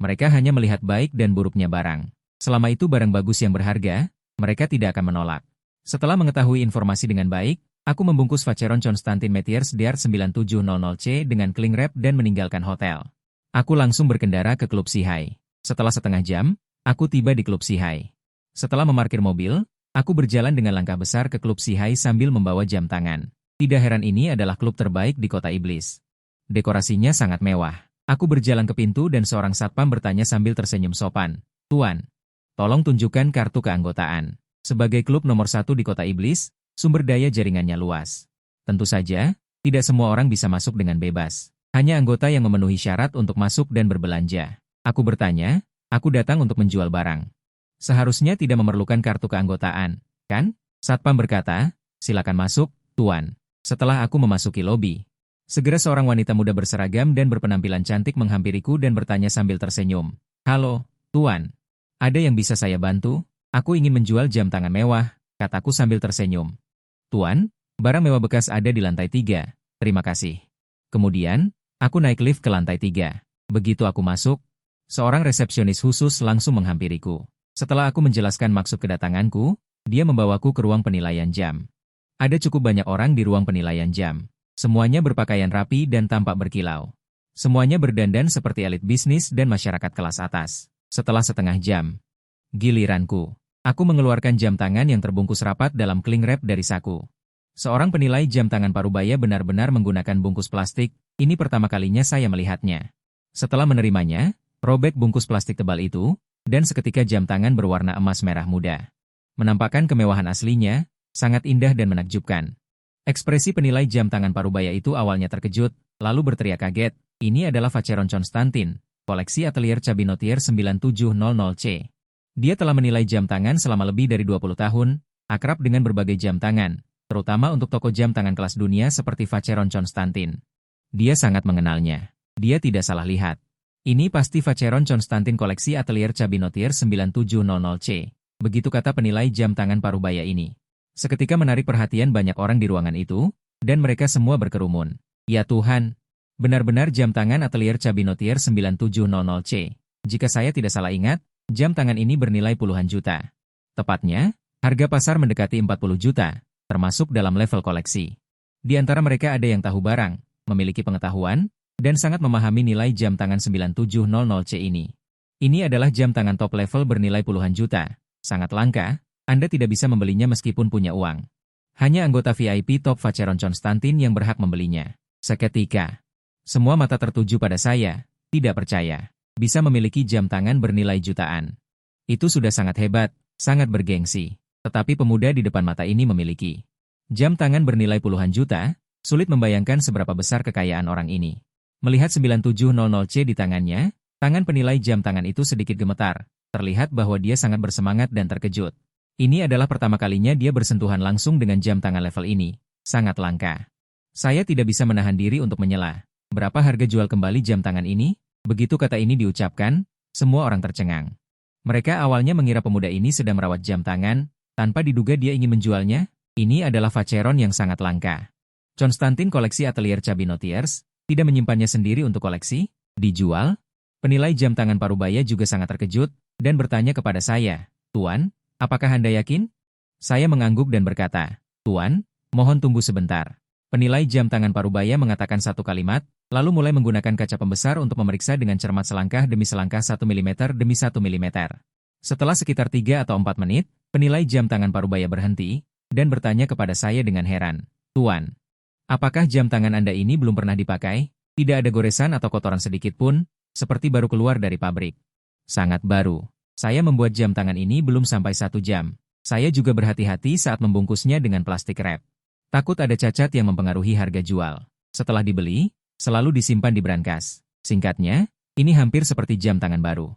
Speaker 1: Mereka hanya melihat baik dan buruknya barang. Selama itu barang bagus yang berharga, mereka tidak akan menolak. Setelah mengetahui informasi dengan baik, aku membungkus Vacheron Constantin Metiers d'Art 9700C dengan cling wrap dan meninggalkan hotel. Aku langsung berkendara ke Klub Sihai. Setelah setengah jam, aku tiba di Klub Sihai. Setelah memarkir mobil, aku berjalan dengan langkah besar ke Klub Sihai sambil membawa jam tangan. Tidak heran ini adalah klub terbaik di kota iblis. Dekorasinya sangat mewah. Aku berjalan ke pintu dan seorang satpam bertanya sambil tersenyum sopan. Tuan, tolong tunjukkan kartu keanggotaan. Sebagai klub nomor 1 di kota iblis, sumber daya jaringannya luas. Tentu saja, tidak semua orang bisa masuk dengan bebas. Hanya anggota yang memenuhi syarat untuk masuk dan berbelanja. Aku bertanya, aku datang untuk menjual barang. Seharusnya tidak memerlukan kartu keanggotaan, kan? Satpam berkata, silakan masuk, Tuan. Setelah aku memasuki lobi, segera seorang wanita muda berseragam dan berpenampilan cantik menghampiriku dan bertanya sambil tersenyum. Halo, Tuan. Ada yang bisa saya bantu? Aku ingin menjual jam tangan mewah, kataku sambil tersenyum. Tuan, barang mewah bekas ada di lantai 3. Terima kasih. Kemudian, aku naik lift ke lantai 3. Begitu aku masuk, seorang resepsionis khusus langsung menghampiriku. Setelah aku menjelaskan maksud kedatanganku, dia membawaku ke ruang penilaian jam. Ada cukup banyak orang di ruang penilaian jam. Semuanya berpakaian rapi dan tampak berkilau. Semuanya berdandan seperti elit bisnis dan masyarakat kelas atas. Setelah setengah jam, giliranku. Aku mengeluarkan jam tangan yang terbungkus rapat dalam cling wrap dari saku. Seorang penilai jam tangan parubaya benar-benar menggunakan bungkus plastik. Ini pertama kalinya saya melihatnya. Setelah menerimanya, robek bungkus plastik tebal itu, dan seketika jam tangan berwarna emas merah muda. Menampakkan kemewahan aslinya, sangat indah dan menakjubkan. Ekspresi penilai jam tangan parubaya itu awalnya terkejut, lalu berteriak kaget. Ini adalah Vacheron Constantin, koleksi atelier Cabinotier 9700C. Dia telah menilai jam tangan selama lebih dari 20 tahun, akrab dengan berbagai jam tangan, terutama untuk toko jam tangan kelas dunia seperti Vacheron Constantin. Dia sangat mengenalnya. Dia tidak salah lihat. Ini pasti Vacheron Constantin koleksi atelier Cabinotier 9700C. Begitu kata penilai jam tangan parubaya ini. Seketika menarik perhatian banyak orang di ruangan itu, dan mereka semua berkerumun. Ya Tuhan, Benar-benar jam tangan atelier Cabinotier 9700C. Jika saya tidak salah ingat, jam tangan ini bernilai puluhan juta. Tepatnya, harga pasar mendekati 40 juta, termasuk dalam level koleksi. Di antara mereka ada yang tahu barang, memiliki pengetahuan, dan sangat memahami nilai jam tangan 9700C ini. Ini adalah jam tangan top level bernilai puluhan juta. Sangat langka, Anda tidak bisa membelinya meskipun punya uang. Hanya anggota VIP top Vacheron Constantin yang berhak membelinya. Seketika, semua mata tertuju pada saya, tidak percaya. Bisa memiliki jam tangan bernilai jutaan. Itu sudah sangat hebat, sangat bergengsi. Tetapi pemuda di depan mata ini memiliki jam tangan bernilai puluhan juta, sulit membayangkan seberapa besar kekayaan orang ini. Melihat 9700C di tangannya, tangan penilai jam tangan itu sedikit gemetar. Terlihat bahwa dia sangat bersemangat dan terkejut. Ini adalah pertama kalinya dia bersentuhan langsung dengan jam tangan level ini. Sangat langka. Saya tidak bisa menahan diri untuk menyela. Berapa harga jual kembali jam tangan ini? Begitu kata ini diucapkan, semua orang tercengang. Mereka awalnya mengira pemuda ini sedang merawat jam tangan, tanpa diduga dia ingin menjualnya. Ini adalah Vacheron yang sangat langka. Constantin koleksi atelier Cabinotiers, tidak menyimpannya sendiri untuk koleksi, dijual. Penilai jam tangan Parubaya juga sangat terkejut, dan bertanya kepada saya, "Tuan, apakah Anda yakin?" Saya mengangguk dan berkata, "Tuan, mohon tunggu sebentar." Penilai jam tangan Parubaya mengatakan satu kalimat, lalu mulai menggunakan kaca pembesar untuk memeriksa dengan cermat selangkah demi selangkah 1 mm demi 1 mm. Setelah sekitar 3 atau 4 menit, penilai jam tangan Parubaya berhenti, dan bertanya kepada saya dengan heran, "Tuan, apakah jam tangan Anda ini belum pernah dipakai? Tidak ada goresan atau kotoran sedikit pun, seperti baru keluar dari pabrik." Sangat baru. Saya membuat jam tangan ini belum sampai 1 jam. Saya juga berhati-hati saat membungkusnya dengan plastik wrap. Takut ada cacat yang mempengaruhi harga jual. Setelah dibeli, selalu disimpan di brankas. Singkatnya, ini hampir seperti jam tangan baru.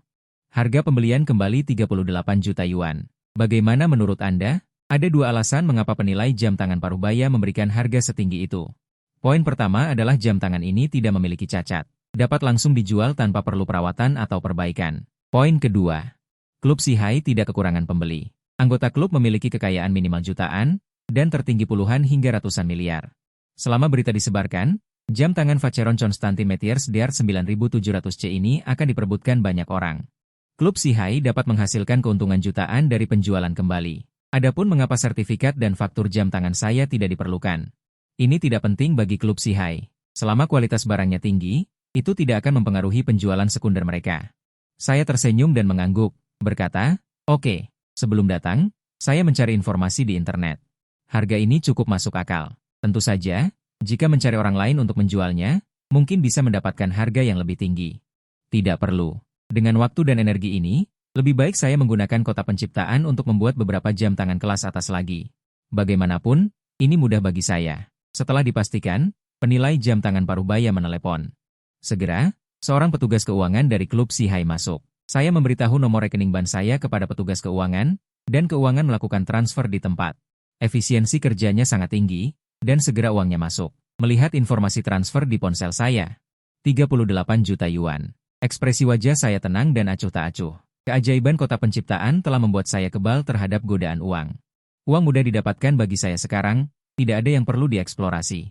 Speaker 1: Harga pembelian kembali 38 juta yuan. Bagaimana menurut Anda? Ada 2 alasan mengapa penilai jam tangan Parubaya memberikan harga setinggi itu. Poin pertama adalah jam tangan ini tidak memiliki cacat. Dapat langsung dijual tanpa perlu perawatan atau perbaikan. Poin kedua, klub Sihai tidak kekurangan pembeli. Anggota klub memiliki kekayaan minimal jutaan, dan tertinggi puluhan hingga ratusan miliar. Selama berita disebarkan, jam tangan Vacheron Constantin Metiers DR 9700C ini akan diperebutkan banyak orang. Klub Sihai dapat menghasilkan keuntungan jutaan dari penjualan kembali. Adapun mengapa sertifikat dan faktur jam tangan saya tidak diperlukan. Ini tidak penting bagi klub Sihai. Selama kualitas barangnya tinggi, itu tidak akan mempengaruhi penjualan sekunder mereka. Saya tersenyum dan mengangguk, berkata, "Oke, sebelum datang, saya mencari informasi di internet. Harga ini cukup masuk akal. Tentu saja, jika mencari orang lain untuk menjualnya, mungkin bisa mendapatkan harga yang lebih tinggi. Tidak perlu. Dengan waktu dan energi ini, lebih baik saya menggunakan kota penciptaan untuk membuat beberapa jam tangan kelas atas lagi. Bagaimanapun, ini mudah bagi saya." Setelah dipastikan, penilai jam tangan Parubaya menelepon. Segera, seorang petugas keuangan dari klub Sihai masuk. Saya memberitahu nomor rekening bank saya kepada petugas keuangan, dan keuangan melakukan transfer di tempat. Efisiensi kerjanya sangat tinggi, dan segera uangnya masuk. Melihat informasi transfer di ponsel saya, 38 juta yuan. Ekspresi wajah saya tenang dan acuh tak acuh. Keajaiban kota penciptaan telah membuat saya kebal terhadap godaan uang. Uang mudah didapatkan bagi saya sekarang, tidak ada yang perlu dieksplorasi.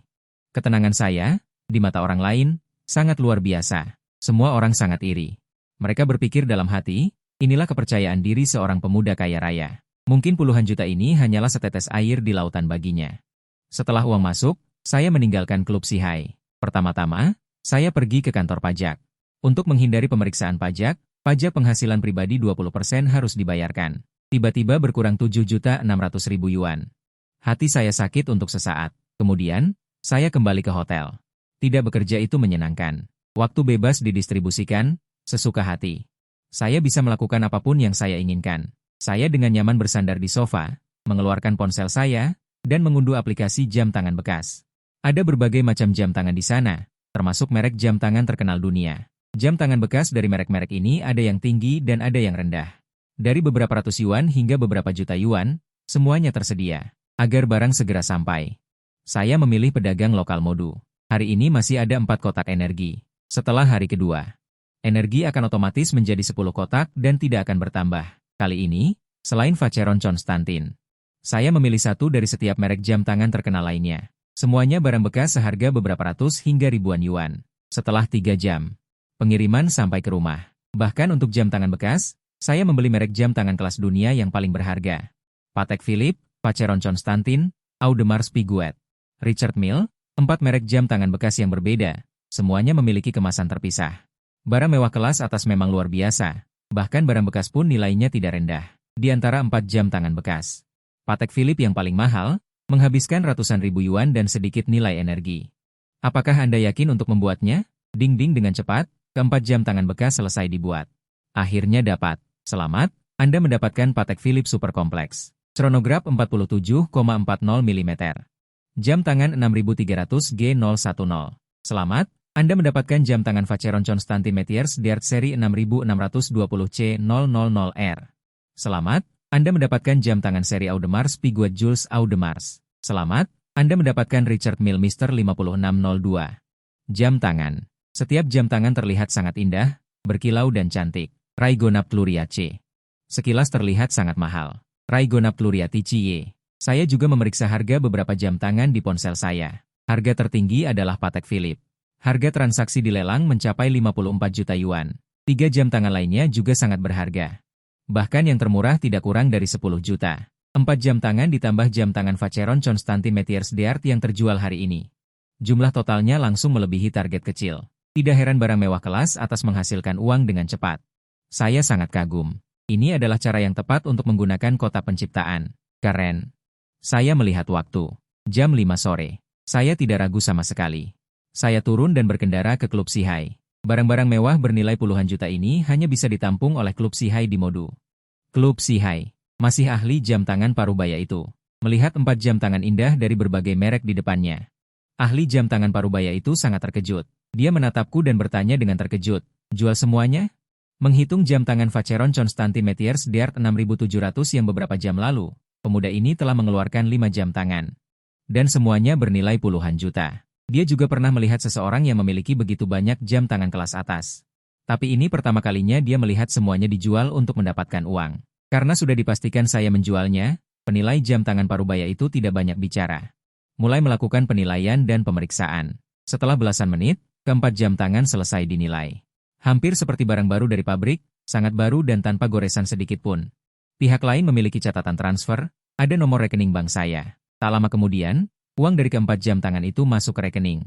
Speaker 1: Ketenangan saya, di mata orang lain, sangat luar biasa. Semua orang sangat iri. Mereka berpikir dalam hati, inilah kepercayaan diri seorang pemuda kaya raya. Mungkin puluhan juta ini hanyalah setetes air di lautan baginya. Setelah uang masuk, saya meninggalkan klub Sihai. Pertama-tama, saya pergi ke kantor pajak. Untuk menghindari pemeriksaan pajak, pajak penghasilan pribadi 20% harus dibayarkan. Tiba-tiba berkurang 7.600.000 yuan. Hati saya sakit untuk sesaat. Kemudian, saya kembali ke hotel. Tidak bekerja itu menyenangkan. Waktu bebas didistribusikan, sesuka hati. Saya bisa melakukan apapun yang saya inginkan. Saya dengan nyaman bersandar di sofa, mengeluarkan ponsel saya, dan mengunduh aplikasi jam tangan bekas. Ada berbagai macam jam tangan di sana, termasuk merek jam tangan terkenal dunia. Jam tangan bekas dari merek-merek ini ada yang tinggi dan ada yang rendah. Dari beberapa ratus yuan hingga beberapa juta yuan, semuanya tersedia, agar barang segera sampai. Saya memilih pedagang lokal modu. Hari ini masih ada 4 kotak energi. Setelah hari kedua, energi akan otomatis menjadi 10 kotak dan tidak akan bertambah. Kali ini, selain Vacheron Constantin, saya memilih satu dari setiap merek jam tangan terkenal lainnya. Semuanya barang bekas seharga beberapa ratus hingga ribuan yuan. Setelah 3 jam, pengiriman sampai ke rumah. Bahkan untuk jam tangan bekas, saya membeli merek jam tangan kelas dunia yang paling berharga. Patek Philippe, Vacheron Constantin, Audemars Piguet, Richard Mille, 4 merek jam tangan bekas yang berbeda, semuanya memiliki kemasan terpisah. Barang mewah kelas atas memang luar biasa, bahkan barang bekas pun nilainya tidak rendah. Di antara 4 jam tangan bekas, Patek Philippe yang paling mahal, menghabiskan ratusan ribu yuan dan sedikit nilai energi. Apakah Anda yakin untuk membuatnya? Ding-ding dengan cepat, keempat jam tangan bekas selesai dibuat. Akhirnya dapat. Selamat, Anda mendapatkan Patek Philippe Super Kompleks. Chronograph 47,40 mm. Jam tangan 6300 G010. Selamat, Anda mendapatkan jam tangan Vacheron Constantin Metiers d'Art seri 6620 C000R. Selamat, Anda mendapatkan jam tangan seri Audemars Piguet Jules Audemars. Selamat, Anda mendapatkan Richard Mille Mr. 5602. Jam tangan. Setiap jam tangan terlihat sangat indah, berkilau dan cantik. Raigonap Pluriace. Sekilas terlihat sangat mahal. Raigonap Pluriace. Saya juga memeriksa harga beberapa jam tangan di ponsel saya. Harga tertinggi adalah Patek Philippe. Harga transaksi di lelang mencapai 54 juta yuan. 3 jam tangan lainnya juga sangat berharga. Bahkan yang termurah tidak kurang dari 10 juta. 4 jam tangan ditambah jam tangan Vacheron Constantin Metiers d'Art yang terjual hari ini. Jumlah totalnya langsung melebihi target kecil. Tidak heran barang mewah kelas atas menghasilkan uang dengan cepat. Saya sangat kagum. Ini adalah cara yang tepat untuk menggunakan kota penciptaan. Keren. Saya melihat waktu. Jam 5 sore. Saya tidak ragu sama sekali. Saya turun dan berkendara ke Klub Sihai. Barang-barang mewah bernilai puluhan juta ini hanya bisa ditampung oleh Klub Sihai di Modu. Klub Sihai. Masih ahli jam tangan parubaya itu. Melihat 4 jam tangan indah dari berbagai merek di depannya. Ahli jam tangan parubaya itu sangat terkejut. Dia menatapku dan bertanya dengan terkejut. Jual semuanya? Menghitung jam tangan Vacheron Constantin Metiers d'Art 6700 yang beberapa jam lalu, pemuda ini telah mengeluarkan 5 jam tangan. Dan semuanya bernilai puluhan juta. Dia juga pernah melihat seseorang yang memiliki begitu banyak jam tangan kelas atas. Tapi ini pertama kalinya dia melihat semuanya dijual untuk mendapatkan uang. Karena sudah dipastikan saya menjualnya, penilai jam tangan parubaya itu tidak banyak bicara. Mulai melakukan penilaian dan pemeriksaan. Setelah belasan menit, keempat jam tangan selesai dinilai. Hampir seperti barang baru dari pabrik, sangat baru dan tanpa goresan sedikit pun. Pihak lain memiliki catatan transfer, ada nomor rekening bank saya. Tak lama kemudian, uang dari keempat jam tangan itu masuk ke rekening.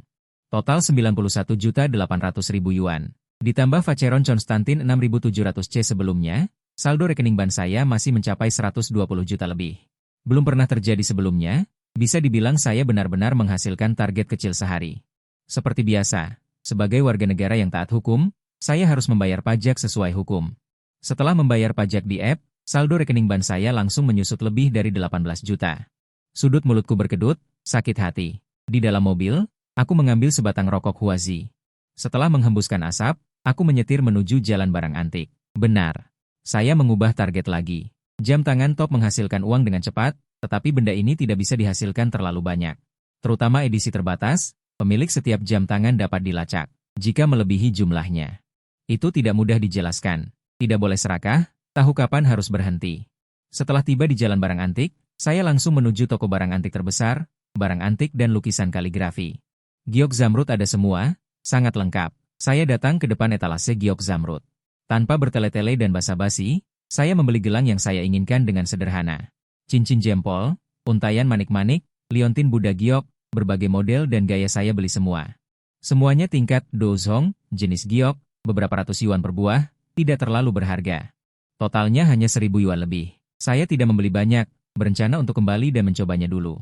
Speaker 1: Total 91.800.000 yuan. Ditambah Vacheron Constantin 6700C sebelumnya, saldo rekening bank saya masih mencapai 120 juta lebih. Belum pernah terjadi sebelumnya, bisa dibilang saya benar-benar menghasilkan target kecil sehari. Seperti biasa, sebagai warga negara yang taat hukum, saya harus membayar pajak sesuai hukum. Setelah membayar pajak di app, saldo rekening bank saya langsung menyusut lebih dari 18 juta. Sudut mulutku berkedut, sakit hati. Di dalam mobil, aku mengambil sebatang rokok Huazi. Setelah menghembuskan asap, aku menyetir menuju jalan barang antik. Benar. Saya mengubah target lagi. Jam tangan top menghasilkan uang dengan cepat, tetapi benda ini tidak bisa dihasilkan terlalu banyak. Terutama edisi terbatas, pemilik setiap jam tangan dapat dilacak. Jika melebihi jumlahnya. Itu tidak mudah dijelaskan. Tidak boleh serakah, tahu kapan harus berhenti. Setelah tiba di jalan barang antik, saya langsung menuju toko barang antik terbesar, barang antik dan lukisan kaligrafi. Giok Zamrud ada semua, sangat lengkap. Saya datang ke depan etalase Giok Zamrud. Tanpa bertele-tele dan basa-basi, saya membeli gelang yang saya inginkan dengan sederhana. Cincin jempol, untayan manik-manik, liontin Buddha Giok, berbagai model dan gaya saya beli semua. Semuanya tingkat dozong, jenis Giok, beberapa ratus yuan per buah, tidak terlalu berharga. Totalnya hanya 1.000 yuan lebih. Saya tidak membeli banyak, berencana untuk kembali dan mencobanya dulu.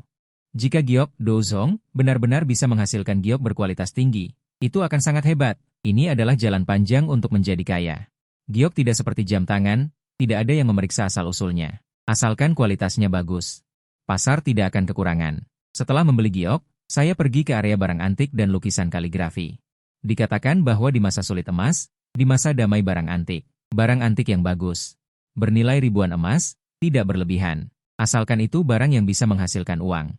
Speaker 1: Jika giok dozong benar-benar bisa menghasilkan giok berkualitas tinggi, itu akan sangat hebat. Ini adalah jalan panjang untuk menjadi kaya. Giok tidak seperti jam tangan, tidak ada yang memeriksa asal-usulnya. Asalkan kualitasnya bagus. Pasar tidak akan kekurangan. Setelah membeli giok, saya pergi ke area barang antik dan lukisan kaligrafi. Dikatakan bahwa di masa sulit emas, di masa damai barang antik yang bagus. Bernilai ribuan emas, tidak berlebihan. Asalkan itu barang yang bisa menghasilkan uang.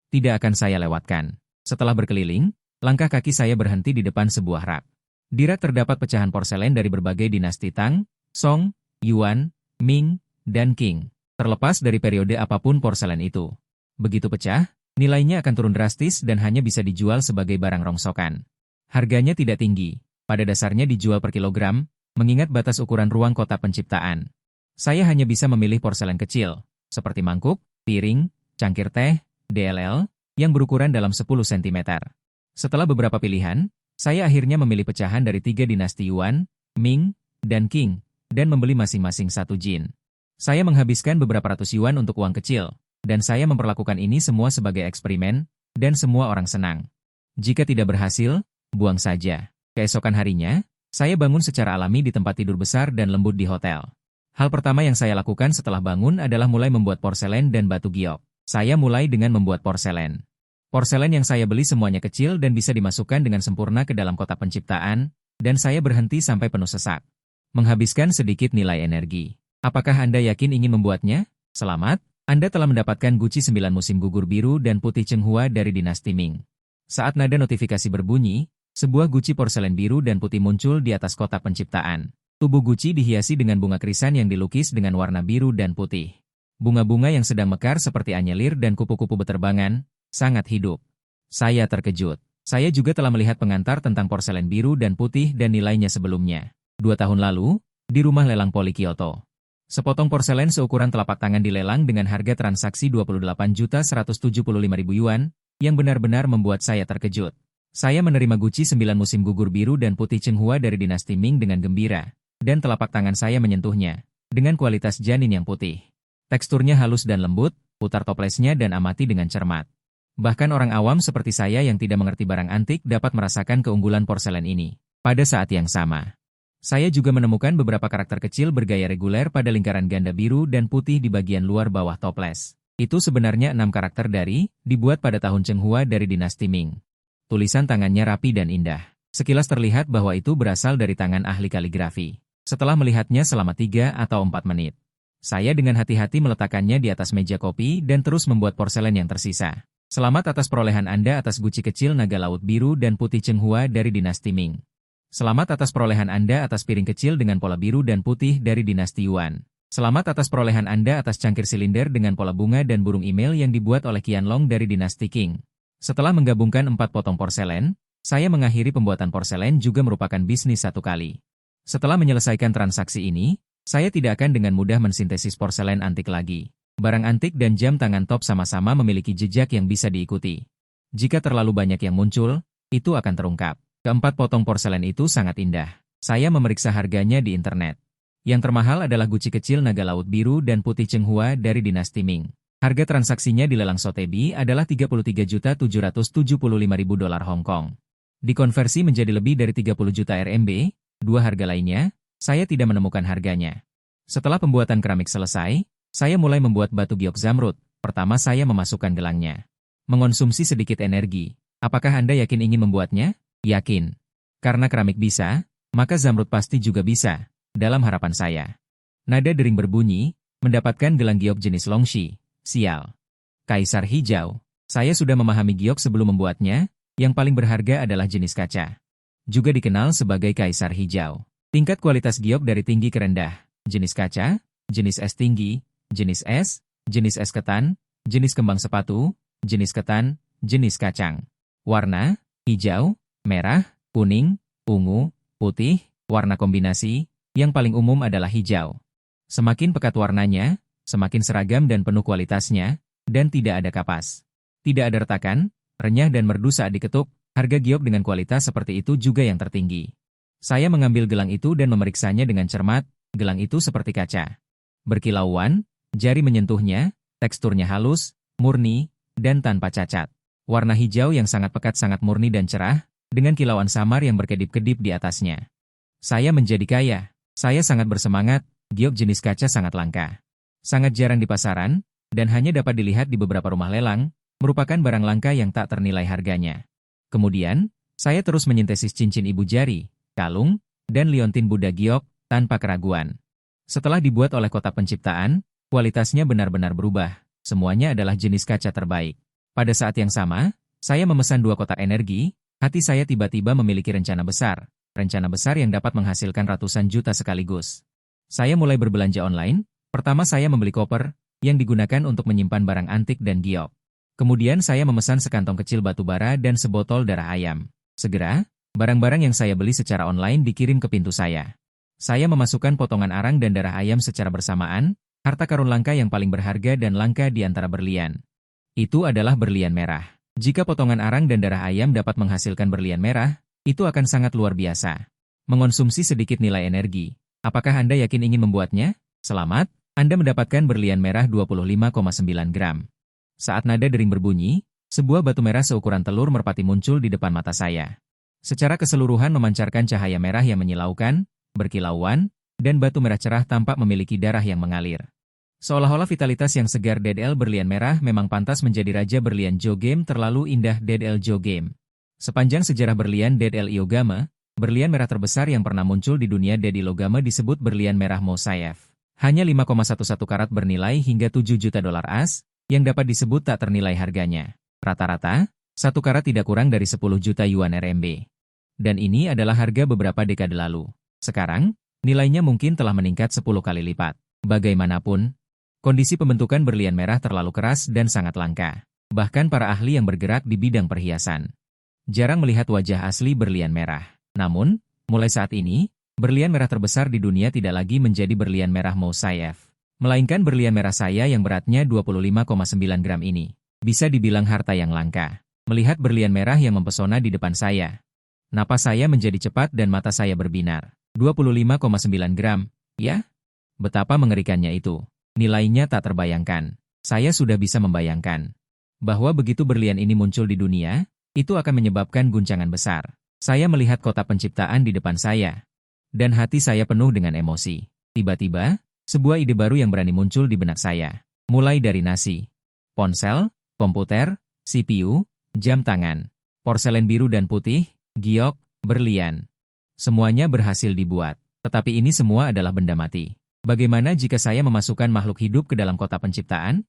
Speaker 1: Tidak akan saya lewatkan. Setelah berkeliling, langkah kaki saya berhenti di depan sebuah rak. Di rak terdapat pecahan porselen dari berbagai dinasti Tang, Song, Yuan, Ming, dan Qing. Terlepas dari periode apapun porselen itu. Begitu pecah, nilainya akan turun drastis dan hanya bisa dijual sebagai barang rongsokan. Harganya tidak tinggi, pada dasarnya dijual per kilogram, mengingat batas ukuran ruang kotak penciptaan. Saya hanya bisa memilih porselen kecil, seperti mangkuk, piring, cangkir teh, DLL, yang berukuran dalam 10 cm. Setelah beberapa pilihan, saya akhirnya memilih pecahan dari 3 dinasti Yuan, Ming, dan Qing, dan membeli masing-masing satu jin. Saya menghabiskan beberapa ratus yuan untuk uang kecil, dan saya memperlakukan ini semua sebagai eksperimen, dan semua orang senang. Jika tidak berhasil, buang saja. Keesokan harinya, saya bangun secara alami di tempat tidur besar dan lembut di hotel. Hal pertama yang saya lakukan setelah bangun adalah mulai membuat porselen dan batu giok. Saya mulai dengan membuat porselen. Porselen yang saya beli semuanya kecil dan bisa dimasukkan dengan sempurna ke dalam kotak penciptaan, dan saya berhenti sampai penuh sesak. Menghabiskan sedikit nilai energi. Apakah Anda yakin ingin membuatnya? Selamat, Anda telah mendapatkan Guci 9 musim gugur biru dan putih Chenghua dari dinasti Ming. Saat nada notifikasi berbunyi, sebuah guci porselen biru dan putih muncul di atas kotak penciptaan. Tubuh guci dihiasi dengan bunga krisan yang dilukis dengan warna biru dan putih. Bunga-bunga yang sedang mekar seperti anyelir dan kupu-kupu beterbangan, sangat hidup. Saya terkejut. Saya juga telah melihat pengantar tentang porselen biru dan putih dan nilainya sebelumnya. 2 tahun lalu, di rumah lelang Poli Kyoto. Sepotong porselen seukuran telapak tangan dilelang dengan harga transaksi 28.175.000 yuan, yang benar-benar membuat saya terkejut. Saya menerima Guci 9 musim gugur biru dan putih Chenghua dari dinasti Ming dengan gembira, dan telapak tangan saya menyentuhnya, dengan kualitas janin yang putih. Teksturnya halus dan lembut, putar toplesnya dan amati dengan cermat. Bahkan orang awam seperti saya yang tidak mengerti barang antik dapat merasakan keunggulan porselen ini. Pada saat yang sama, saya juga menemukan beberapa karakter kecil bergaya reguler pada lingkaran ganda biru dan putih di bagian luar bawah toples. Itu sebenarnya 6 karakter dibuat pada tahun Chenghua dari dinasti Ming. Tulisan tangannya rapi dan indah. Sekilas terlihat bahwa itu berasal dari tangan ahli kaligrafi. Setelah melihatnya selama 3 atau 4 menit, saya dengan hati-hati meletakkannya di atas meja kopi dan terus membuat porselen yang tersisa. Selamat atas perolehan Anda atas guci kecil naga laut biru dan putih Chenghua dari dinasti Ming. Selamat atas perolehan Anda atas piring kecil dengan pola biru dan putih dari dinasti Yuan. Selamat atas perolehan Anda atas cangkir silinder dengan pola bunga dan burung email yang dibuat oleh Qianlong dari dinasti Qing. Setelah menggabungkan 4 potong porselen, saya mengakhiri pembuatan porselen juga merupakan bisnis satu kali. Setelah menyelesaikan transaksi ini, saya tidak akan dengan mudah mensintesis porselen antik lagi. Barang antik dan jam tangan top sama-sama memiliki jejak yang bisa diikuti. Jika terlalu banyak yang muncul, itu akan terungkap. Keempat potong porselen itu sangat indah. Saya memeriksa harganya di internet. Yang termahal adalah guci kecil naga laut biru dan putih Chenghua dari dinasti Ming. Harga transaksinya di lelang Sotheby adalah 33.775.000 dolar Hong Kong. Dikonversi menjadi lebih dari 30 juta RMB, dua harga lainnya, saya tidak menemukan harganya. Setelah pembuatan keramik selesai, saya mulai membuat batu giok zamrud. Pertama saya memasukkan gelangnya. Mengonsumsi sedikit energi. Apakah Anda yakin ingin membuatnya? Yakin. Karena keramik bisa, maka zamrud pasti juga bisa, dalam harapan saya. Nada dering berbunyi, mendapatkan gelang giok jenis Longxi. Sial. Kaisar hijau. Saya sudah memahami giok sebelum membuatnya, yang paling berharga adalah jenis kaca. Juga dikenal sebagai kaisar hijau. Tingkat kualitas giok dari tinggi ke rendah. Jenis kaca, jenis es tinggi, jenis es ketan, jenis kembang sepatu, jenis ketan, jenis kacang. Warna, hijau, merah, kuning, ungu, putih, warna kombinasi, yang paling umum adalah hijau. Semakin pekat warnanya, semakin seragam dan penuh kualitasnya, dan tidak ada kapas. Tidak ada retakan, renyah dan merdu saat diketuk, harga giok dengan kualitas seperti itu juga yang tertinggi. Saya mengambil gelang itu dan memeriksanya dengan cermat, gelang itu seperti kaca. Berkilauan, jari menyentuhnya, teksturnya halus, murni, dan tanpa cacat. Warna hijau yang sangat pekat sangat murni dan cerah, dengan kilauan samar yang berkedip-kedip di atasnya. Saya menjadi kaya. Saya sangat bersemangat, giok jenis kaca sangat langka. Sangat jarang di pasaran, dan hanya dapat dilihat di beberapa rumah lelang, merupakan barang langka yang tak ternilai harganya. Kemudian, saya terus menyintesis cincin ibu jari, kalung, dan liontin Buddha giok, tanpa keraguan. Setelah dibuat oleh kotak penciptaan, kualitasnya benar-benar berubah. Semuanya adalah jenis kaca terbaik. Pada saat yang sama, saya memesan 2 kotak energi. Hati saya tiba-tiba memiliki rencana besar yang dapat menghasilkan ratusan juta sekaligus. Saya mulai berbelanja online. Pertama saya membeli koper, yang digunakan untuk menyimpan barang antik dan giok. Kemudian saya memesan sekantong kecil batu bara dan sebotol darah ayam. Segera, Barang-barang yang saya beli secara online dikirim ke pintu saya. Saya memasukkan potongan arang dan darah ayam secara bersamaan, harta karun langka yang paling berharga dan langka di antara berlian. Itu adalah berlian merah. Jika potongan arang dan darah ayam dapat menghasilkan berlian merah, itu akan sangat luar biasa. Mengonsumsi sedikit nilai energi. Apakah Anda yakin ingin membuatnya? Selamat, Anda mendapatkan berlian merah 25,9 gram. Saat nada dering berbunyi, sebuah batu merah seukuran telur merpati muncul di depan mata saya. Secara keseluruhan memancarkan cahaya merah yang menyilaukan, berkilauan, dan batu merah cerah tampak memiliki darah yang mengalir. Seolah-olah vitalitas yang segar DDL berlian merah memang pantas menjadi raja berlian Joe Game terlalu indah DDL Joe Game. Sepanjang sejarah berlian DDL Iogama, berlian merah terbesar yang pernah muncul di dunia DDL Iogama disebut berlian merah Mosaiev. Hanya 5,11 karat bernilai hingga 7 juta dolar AS, yang dapat disebut tak ternilai harganya. Rata-rata, 1 karat tidak kurang dari 10 juta yuan RMB. Dan ini adalah harga beberapa dekade lalu. Sekarang, nilainya mungkin telah meningkat 10 kali lipat. Bagaimanapun, kondisi pembentukan berlian merah terlalu keras dan sangat langka. Bahkan para ahli yang bergerak di bidang perhiasan jarang melihat wajah asli berlian merah. Namun, mulai saat ini, berlian merah terbesar di dunia tidak lagi menjadi berlian merah Mosaiev, melainkan berlian merah saya yang beratnya 25,9 gram ini. Bisa dibilang harta yang langka. Melihat berlian merah yang mempesona di depan saya, napas saya menjadi cepat dan mata saya berbinar. 25,9 gram, ya? Betapa mengerikannya itu. Nilainya tak terbayangkan. Saya sudah bisa membayangkan bahwa begitu berlian ini muncul di dunia, itu akan menyebabkan guncangan besar. Saya melihat kota penciptaan di depan saya, dan hati saya penuh dengan emosi. Tiba-tiba, sebuah ide baru yang berani muncul di benak saya. Mulai dari nasi, ponsel, komputer, CPU, jam tangan, porselen biru dan putih, giok, berlian. Semuanya berhasil dibuat. Tetapi ini semua adalah benda mati. Bagaimana jika saya memasukkan makhluk hidup ke dalam kota penciptaan?